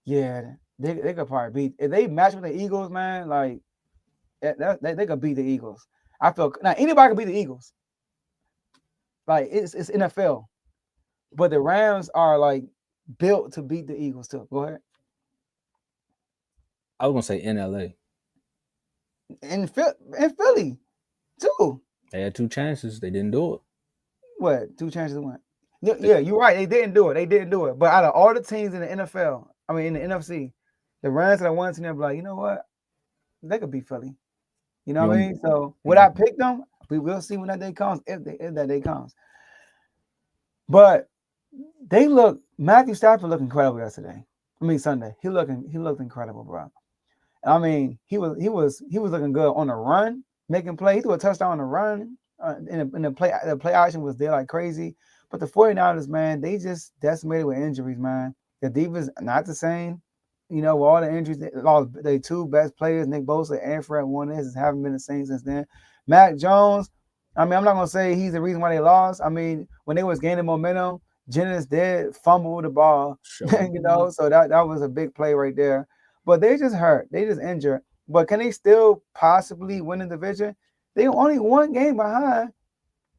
yeah, they could probably beat if they match with the Eagles, man. Like they could beat the Eagles. I feel now anybody can beat the Eagles. Like it's NFL, but the Rams are like built to beat the Eagles too. Go ahead.
I was gonna say in LA.
In Philly too.
They had 2 chances. They didn't do it.
What? 2 chances to win. Yeah, you're right. They didn't do it. But out of all the teams in the NFL, I mean in the NFC, the Rams are the one team that be like, you know what? They could beat Philly. You know what I mean? So would I pick them? We will see when that day comes, if that day comes. But they look. Matthew Stafford looked incredible yesterday. I mean Sunday. He looked incredible, bro. I mean he was looking good on the run, making play. He threw a touchdown on the run. In the play action was there like crazy. But the 49ers, man, they just decimated with injuries, man. The defense not the same. You know, with all the injuries, they lost their 2 best players, Nick Bosa and Fred Warner, haven't been the same since then. Mac Jones, I mean, I'm not gonna say he's the reason why they lost. I mean, when they was gaining momentum, Jennings did fumble the ball, you know, so that was a big play right there. But they just hurt, they just injured. But can they still possibly win the division? They only 1 game behind.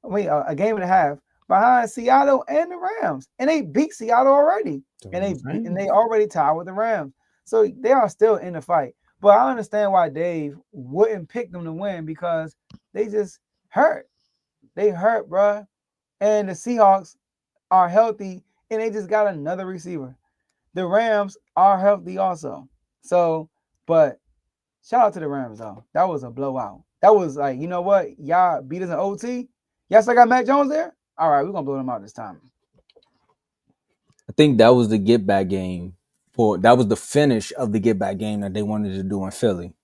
I mean, a game and a half behind Seattle and the Rams, and they beat Seattle already, and they already tied with the Rams. So they are still in the fight. But I understand why Dave wouldn't pick them to win because they just hurt. They hurt, bro. And the Seahawks are healthy, and they just got another receiver. The Rams are healthy also. So, but shout out to the Rams, though. That was a blowout. That was like, you know what? Y'all beat us in OT. Y'all still got Mac Jones there? All right, we're going to blow them out this time.
I think that was the get back game. That was the finish of the get back game that they wanted to do in Philly.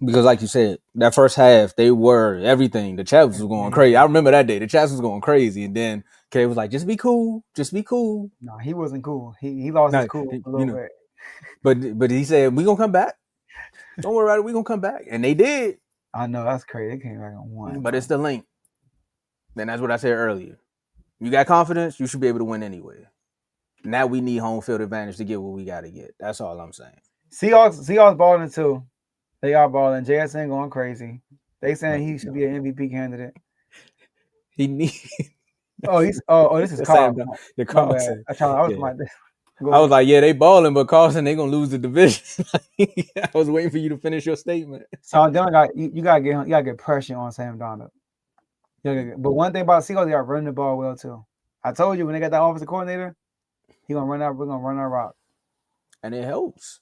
Because like you said, that first half, they were everything. The Chaps was going crazy. I remember that day. The Chaps was going crazy. And then Kay was like, just be cool. Just be cool.
No, he wasn't cool. He lost his cool a little bit.
But he said, we going to come back. Don't worry about it. We going to come back. And they did.
I know. That's crazy. They came back on 1.
But it's the link. Then that's what I said earlier. You got confidence, you should be able to win anyway. Now we need home field advantage to get what we got to get. That's all I'm saying.
Seahawks balling too. They are balling. JSN going crazy. They saying he should be an MVP candidate.
He needs.
This is Carl.
The Carl. I was like, yeah, they balling, but Carlson, they gonna lose the division. I was waiting for you to finish your statement.
So then you gotta get pressure on Sam Darnold. But one thing about Seahawks, they are running the ball well too. I told you when they got that offensive coordinator, we're gonna run our rock.
And it helps.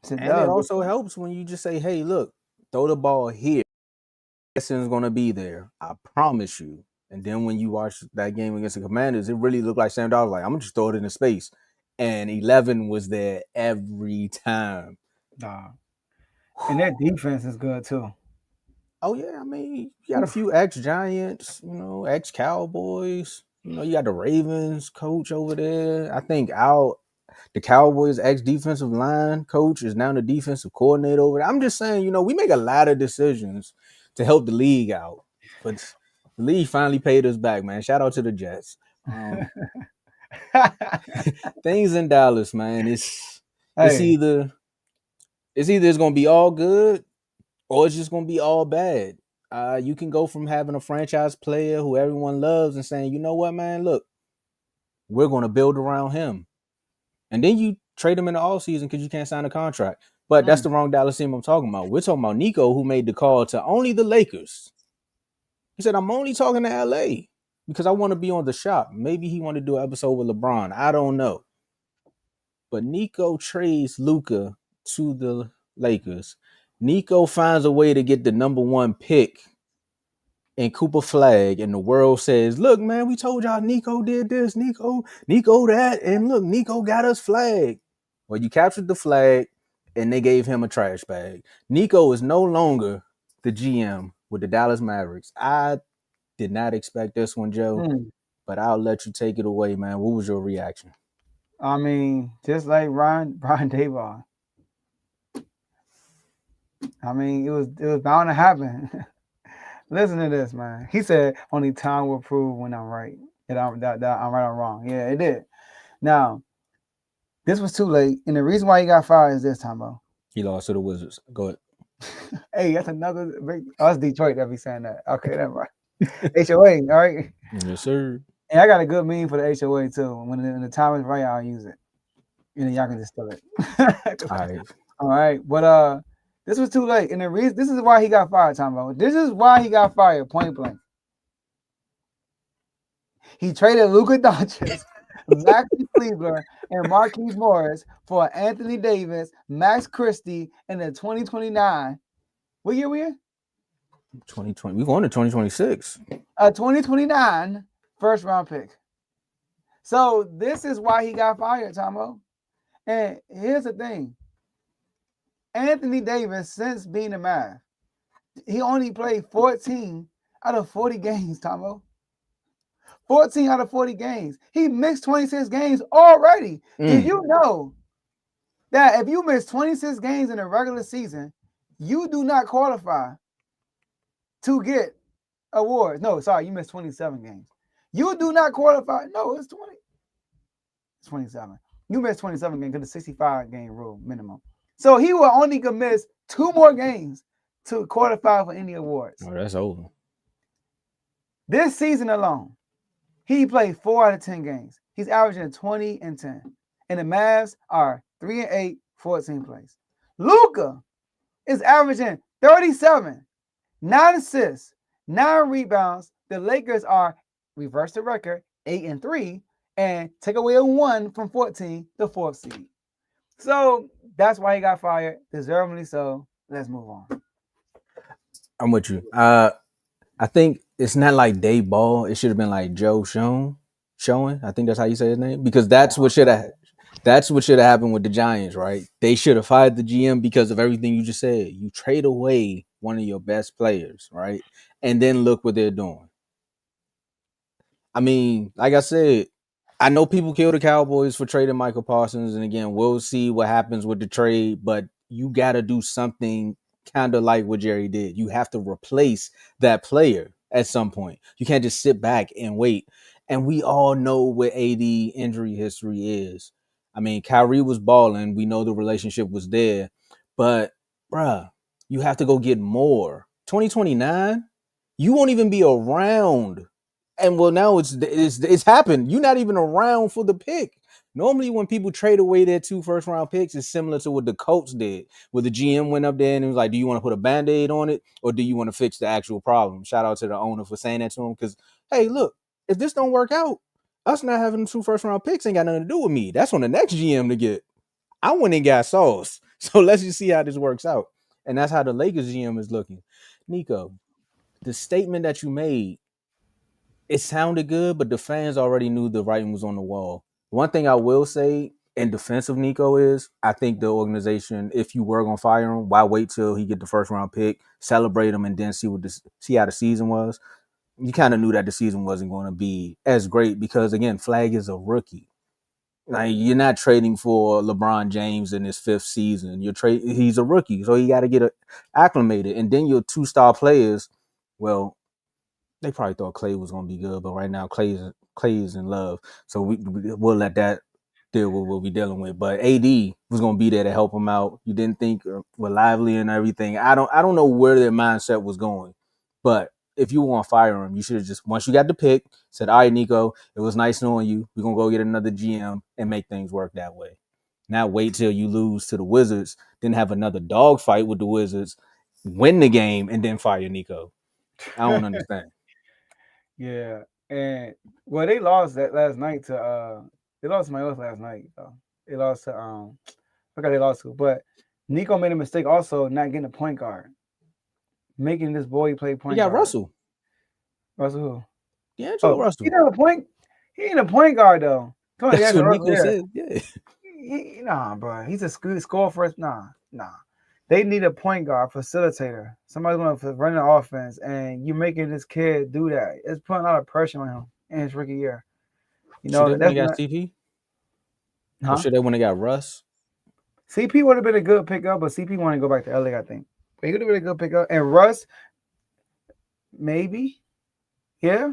It also helps when you just say, hey, look, throw the ball here. Harrison's gonna be there. I promise you. And then when you watch that game against the Commanders, it really looked like Sam Darnold was like, I'm gonna just throw it into space. And 11 was there every time.
Nah. And their defense is good too.
Oh yeah, I mean, you got a few ex-Giants, ex-Cowboys. You got the Ravens coach over there. I think the Cowboys ex-defensive line coach is now the defensive coordinator over there. I'm just saying, we make a lot of decisions to help the league out. But the league finally paid us back, man. Shout out to the Jets. Things in Dallas, man. It's either it's gonna be all good or it's just gonna be all bad. You can go from having a franchise player who everyone loves and saying, you know what, man, look, we're gonna build around him. And then you trade him in the offseason because you can't sign a contract. But that's the wrong Dallas team I'm talking about. We're talking about Nico, who made the call to only the Lakers. He said, I'm only talking to LA because I want to be on the shop. Maybe he wanted to do an episode with LeBron. I don't know. But Nico trades Luka to the Lakers. Nico finds a way to get the number 1 pick in Cooper Flag, and the world says, look, man, we told y'all Nico did this, Nico that, and look, Nico got us Flag. Well, you captured the Flag, and they gave him a trash bag. Nico is no longer the GM with the Dallas Mavericks. I did not expect this one, Joe, but I'll let you take it away, man. What was your reaction?
I mean, just like Brian Daboll. I mean, it was bound to happen. Listen to this, man. He said, only time will prove when I'm right. That I'm right or wrong. Yeah, it did. Now, this was too late. And the reason why he got fired is this, Tomo.
He lost to the Wizards. Go ahead.
Hey, that's another big. Oh, that's Detroit that be saying that. Okay, that's right. HOA, all right.
Yes, sir.
And I got a good meme for the HOA too. When the time is right, I'll use it. And then y'all can just steal it.
All right.
All right, but this was too late, and the reason this is why he got fired, Tomo. This is why he got fired, point blank. He traded Luka Doncic, Maxi Kleber, and Marquise Morris for Anthony Davis, Max Christie, and the 2029. What year we in?
2020. We going to 2026.
A 2029 first round pick. So this is why he got fired, Tomo. And here's the thing. Anthony Davis, since being a Mavs, he only played 14 out of 40 games, Tomo. 14 out of 40 games. He missed 26 games already. Did you know that if you miss 26 games in a regular season, you do not qualify to get awards? No, sorry, you missed 27 games. You do not qualify. No, it's 20. It's 27. You missed 27 games because the 65 game rule minimum. So he will only miss 2 more games to qualify for any awards.
Oh, that's over.
This season alone, he played 4 out of 10 games. He's averaging 20 and 10. And the Mavs are 3-8, 14 plays. Luka is averaging 37, 9 assists, 9 rebounds. The Lakers are reverse the record, 8-3, and take away a 1 from 14, the 4th seed. So that's why he got fired. Deservedly so. Let's move on.
I'm with you. I think it's not like Daboll. It should have been like Joe Showing. I think that's how you say his name, because that's what should have happened with the Giants, right? They should have fired the GM because of everything you just said. You trade away one of your best players, right? And then look what they're doing. I mean, like I said, I know people kill the Cowboys for trading Michael Parsons, and again, we'll see what happens with the trade, but you got to do something kind of like what Jerry did. You have to replace that player at some point. You can't just sit back and wait. And we all know what AD injury history is. I mean, Kyrie was balling. We know the relationship was there. But, bruh, you have to go get more. 2029, you won't even be around. And well, now it's happened. You're not even around for the pick. Normally, when people trade away their 2 first-round picks, it's similar to what the Colts did, where the GM went up there and it was like, do you want to put a Band-Aid on it, or do you want to fix the actual problem? Shout out to the owner for saying that to him, because, hey, look, if this don't work out, us not having 2 first-round picks ain't got nothing to do with me. That's on the next GM to get. I went and got sauce. So let's just see how this works out. And that's how the Lakers GM is looking. Nico, the statement that you made, it sounded good, but the fans already knew the writing was on the wall. One thing I will say in defense of Nico is I think the organization, if you were gonna fire him, why wait till he get the first round pick, celebrate him, and then see how the season was? You kind of knew that the season wasn't going to be as great because again, Flag is a rookie. Like, you're not trading for LeBron James in his 5th season. He's a rookie, so he got to get acclimated. And then your 2-star players, well, they probably thought Clay was going to be good, but right now Clay is in love. So we'll let that deal with what we're dealing with. But AD was going to be there to help him out. You didn't think with Lively and everything. I don't know where their mindset was going. But if you want to fire him, you should have just, once you got the pick, said, all right, Nico, it was nice knowing you. We're going to go get another GM and make things work that way. Now wait till you lose to the Wizards, then have another dogfight with the Wizards, win the game, and then fire Nico. I don't understand.
Yeah, and well, they lost that last night to they lost somebody else last night. They lost to I forgot they lost to, but Nico made a mistake also not getting a point guard, making this boy play point.
He got
guard.
Russell.
Russell who?
Yeah, Russell.
He not a point. He ain't a point guard though.
That's what Nico said. Yeah.
Nah, bro. He's a score first. Nah. They need a point guard, facilitator, somebody's going to run the offense, and you're making this kid do that. It's putting a lot of pressure on him in his rookie year. You know,
should they when they got CP? Huh? Or should they when they got Russ?
CP would have been a good pickup, but CP wanted to go back to LA, I think. But he would have been a good pickup. And Russ, maybe. Yeah.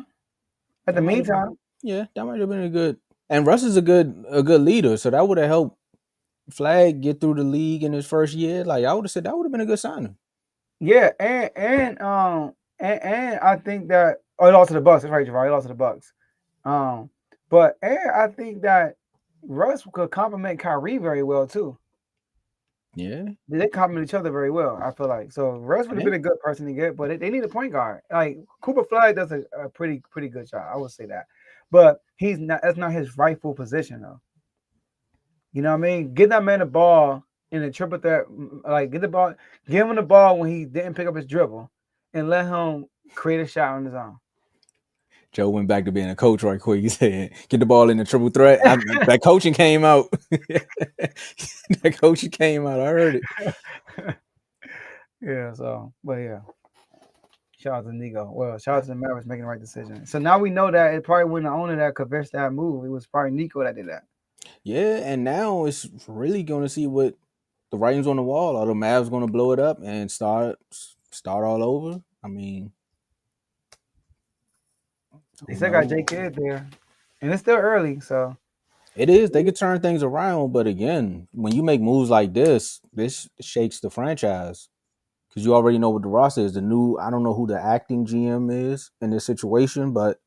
At the meantime.
Yeah, that might have been a good. And Russ is a good leader, so that would have helped Flag get through the league in his first year. Like, I would have said that would have been a good signing.
Yeah, and I think that he lost to the Bucks. That's right, Javar. He lost to the Bucks. But I think that Russ could complement Kyrie very well too.
Yeah.
They complement each other very well. I feel like so. Russ would have been a good person to get, but they need a point guard. Like Cooper Flag does a pretty good job. I would say that, but he's not. That's not his rightful position though. You know what I mean? Get that man the ball in a triple threat. Like get the ball, give him the ball when he didn't pick up his dribble, and let him create a shot on his own.
Joe went back to being a coach right quick. He said, "Get the ball in the triple threat." That coaching came out. That coaching came out. I heard it.
Yeah. So, but yeah. Shout out to Nico. Well, shout out to the Mavericks making the right decision. So now we know that it probably wasn't the owner that convinced that move. It was probably Nico that did that.
Yeah, and now it's really going to see what the writing's on the wall. Are the Mavs going to blow it up and start all over? I mean,
They still got J Kidd there, and it's still early. So
it is. They could turn things around, but again, when you make moves like this shakes the franchise because you already know what the roster is. The new, I don't know who the acting GM is in this situation, but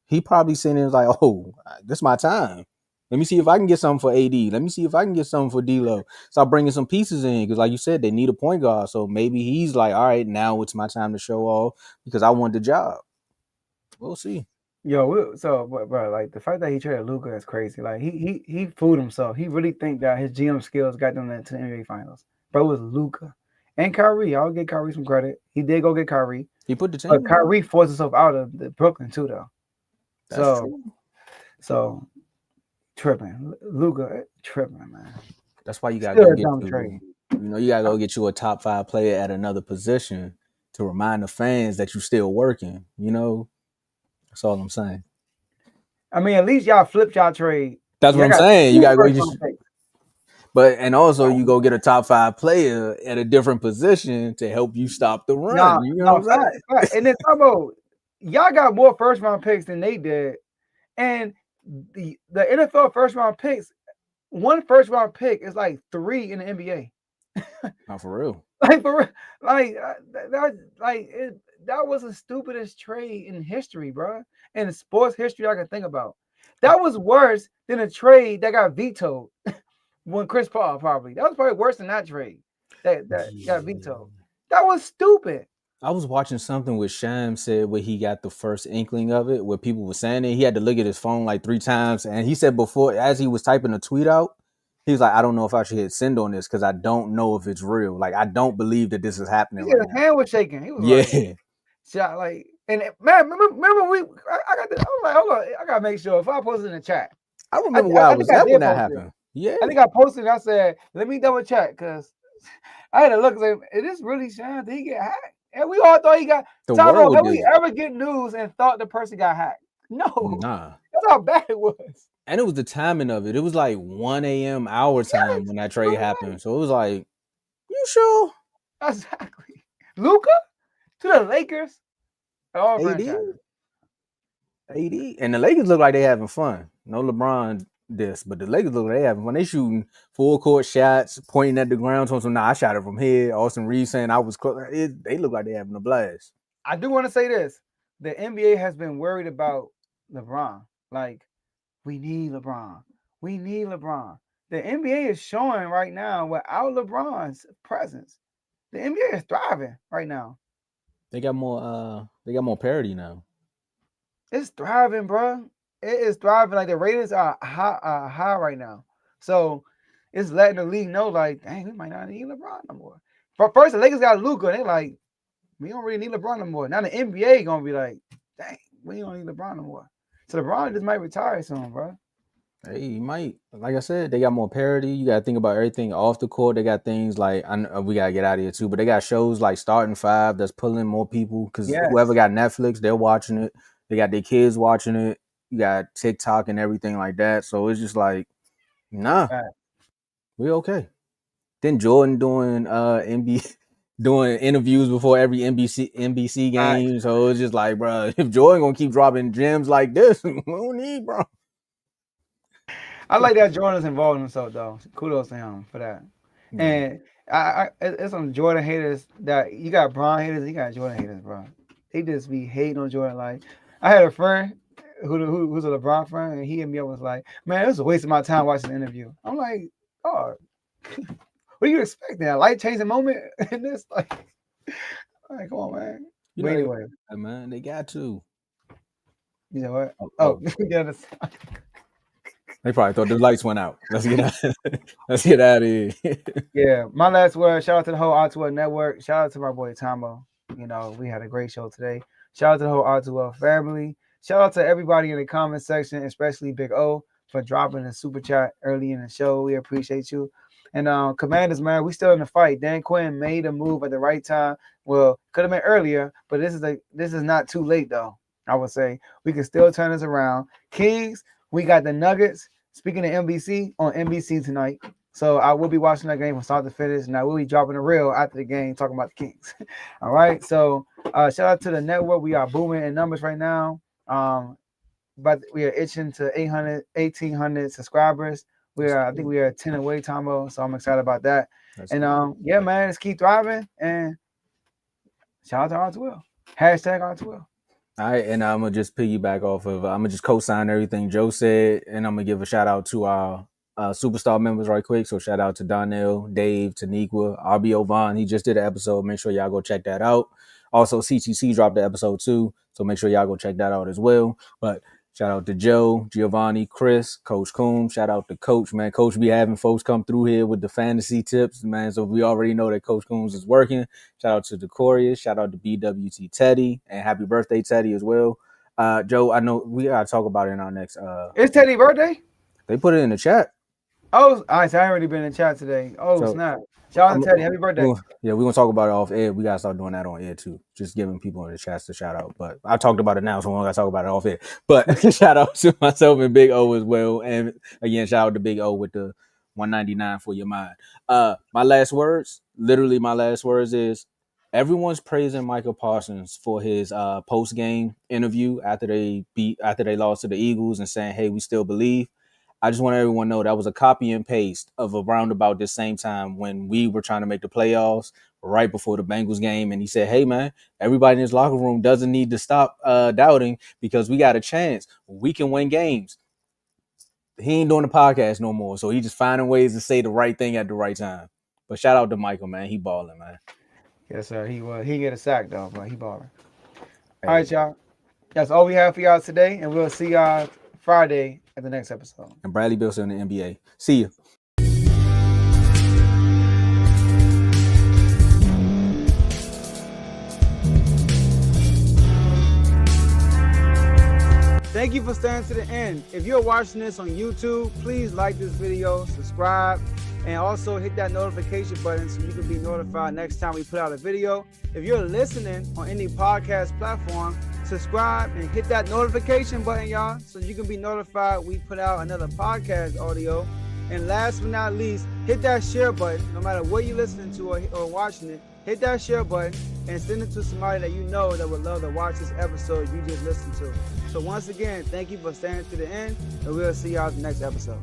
he probably sitting there like, "Oh, this is my time. Let me see if I can get something for AD. Let me see if I can get something for D'Lo." Start bringing some pieces in because, like you said, they need a point guard. So maybe he's like, "All right, now it's my time to show off because I want the job." We'll see.
yo, bro, like the fact that he traded Luca is crazy. Like he fooled himself. He really think that his GM skills got them to the NBA Finals. But it was Luca and Kyrie. I'll give Kyrie some credit. He did go get Kyrie.
He put the team.
But Kyrie forced himself out of the Brooklyn too, though.
That's true.
So tripping, Luca tripping, man.
That's why you gotta go get
trade.
you gotta go get you a top 5 player at another position to remind the fans that you're still working. That's all I'm saying.
I mean, at least y'all flipped y'all trade.
That's what I'm saying. You gotta go but and also you go get a top 5 player at a different position to help you stop the run.
Right. And then Tomo, y'all got more first round picks than they did, and the NFL first round picks, one first round pick is like 3 in the NBA.
Not for real.
That was the stupidest trade in history, bro. In sports history, I can think about. That was worse than a trade that got vetoed when Chris Paul probably. That was probably worse than that trade that got vetoed. That was stupid.
I was watching something where Sham said where he got the first inkling of it, where people were saying it. He had to look at his phone like 3 times, and he said before, as he was typing a tweet out, he was like, "I don't know if I should hit send on this because I don't know if it's real. Like, I don't believe that this is happening right now."
His hand was shaking. He was and man, remember I got this. I was like, hold on, I gotta make sure if I post it in the chat.
I remember where I was at when that happened. Yeah,
I think I posted it. I said, let me double check because I had to look. Like, is this really Sham? Did he get hacked? And we all thought he got. Tomo, have we ever get news and thought the person got hacked? No.
Nah.
That's how bad it was.
And it was the timing of it. It was like 1 a.m. our time when that trade happened. So it was like, you sure?
Exactly. Luca to the Lakers.
AD. And the Lakers look like they having fun. No LeBron this, but the Lakers look like they having fun. They shooting full court shots, pointing at the ground. So I shot it from here. Austin Reeves saying I was close. They look like they having a blast.
I do want to say this. The NBA has been worried about LeBron. Like, we need LeBron. We need LeBron. The NBA is showing right now without LeBron's presence, the NBA is thriving right now.
They got more parity now.
It's thriving, bro. It is thriving. Like the ratings are high right now. So it's letting the league know, like, dang, we might not need LeBron no more. But first, the Lakers got Luka. They're like, we don't really need LeBron no more. Now the NBA gonna be like, dang, we don't need LeBron no more. So LeBron just might retire soon, bro.
Hey, he might. Like I said, they got more parity. You got to think about everything off the court. They got things like, we got to get out of here too, but they got shows like Starting Five that's pulling more people because whoever got Netflix, they're watching it. They got their kids watching it. You got TikTok and everything like that. So it's just like, nah, we okay. Then Jordan doing doing interviews before every NBC game. Right. So it's just like, bro, if Jordan gonna keep dropping gems like this, we don't need, bro.
I like that Jordan's involved himself though. Kudos to him for that. Mm-hmm. It's some Jordan haters that you got Bron haters and you got Jordan haters, bro. They just be hating on Jordan. Like, I had a friend who's a LeBron friend, and he hit me up and was like, "Man, it was a waste of my time watching the interview." I'm like, "Oh, what do you expect? That life changing moment in this? Like, come on, man."
You
But
know,
anyway,
man, they got to.
you know what?
Oh.
Yeah, that's.
They probably thought the lights went out. Let's get out. Let's get out of here.
Yeah, my last word. Shout out to the whole R2L network. Shout out to my boy Tomo. You know, we had a great show today. Shout out to the whole R2L family. Shout out to everybody in the comment section, especially Big O for dropping the super chat early in the show. We appreciate you. And Commanders, man, we still in the fight. Dan Quinn made a move at the right time. Well, could have been earlier, but this is not too late though. I would say we can still turn this around. Kings, we got the Nuggets. Speaking of NBC, on NBC tonight. So I will be watching that game from start to finish, and I will be dropping a reel after the game talking about the Kings. All right. So shout out to the network. We are booming in numbers right now. But we are itching to 1,800 subscribers. I think we are 10 away, Tomo. So I'm excited about that. Yeah, man, let's keep thriving. And shout out to R2L. Hashtag R2L.
All right, and I'm gonna just piggyback off of. I'm gonna just co-sign everything Joe said, and I'm gonna give a shout out to our superstar members right quick. So shout out to Donnell, Dave, Taniqua, RBO Vaughn. He just did an episode. Make sure y'all go check that out. Also, CTC dropped the episode too, so make sure y'all go check that out as well. But shout out to Joe, Giovanni, Chris, Coach Coombs. Shout out to Coach, man. Coach be having folks come through here with the fantasy tips, man. So we already know that Coach Coombs is working. Shout out to Decoria. Shout out to BWT Teddy. And happy birthday, Teddy, as well. Joe, I know we got to talk about it in our next.
It's Teddy's birthday?
They put it in the chat.
Oh, I already been in chat today. Oh, so, snap. Shout out to Teddy. Happy birthday.
Yeah, we're going to talk about it off air. We got to start doing that on air, too. Just giving people the chance to shout out. But I talked about it now, so we don't got to talk about it off air. But shout out to myself and Big O as well. And again, shout out to Big O with the $199 for your mind. My last words is everyone's praising Michael Parsons for his post-game interview after they lost to the Eagles and saying, hey, we still believe. I just want everyone to know that was a copy and paste of around about the same time when we were trying to make the playoffs right before the Bengals game. And he said, hey, man, everybody in his locker room doesn't need to stop doubting because we got a chance. We can win games. He ain't doing the podcast no more. So he just finding ways to say the right thing at the right time. But shout out to Michael, man. He balling, man.
Yes, sir. He was. He get a sack, though, but he balling. All right, y'all. That's all we have for y'all today. And we'll see y'all Friday at the next episode.
And Bradley Beal in the NBA. See you.
Thank you for staying to the end. If you're watching this on YouTube, please like this video, subscribe, and also hit that notification button so you can be notified next time we put out a video. If you're listening on any podcast platform, subscribe and hit that notification button, y'all, so you can be notified we put out another podcast audio. And last but not least, hit that share button. No matter what you're listening to or watching it, hit that share button and send it to somebody that you know that would love to watch this episode you just listened to. So once again, thank you for staying to the end, and we'll see y'all in the next episode.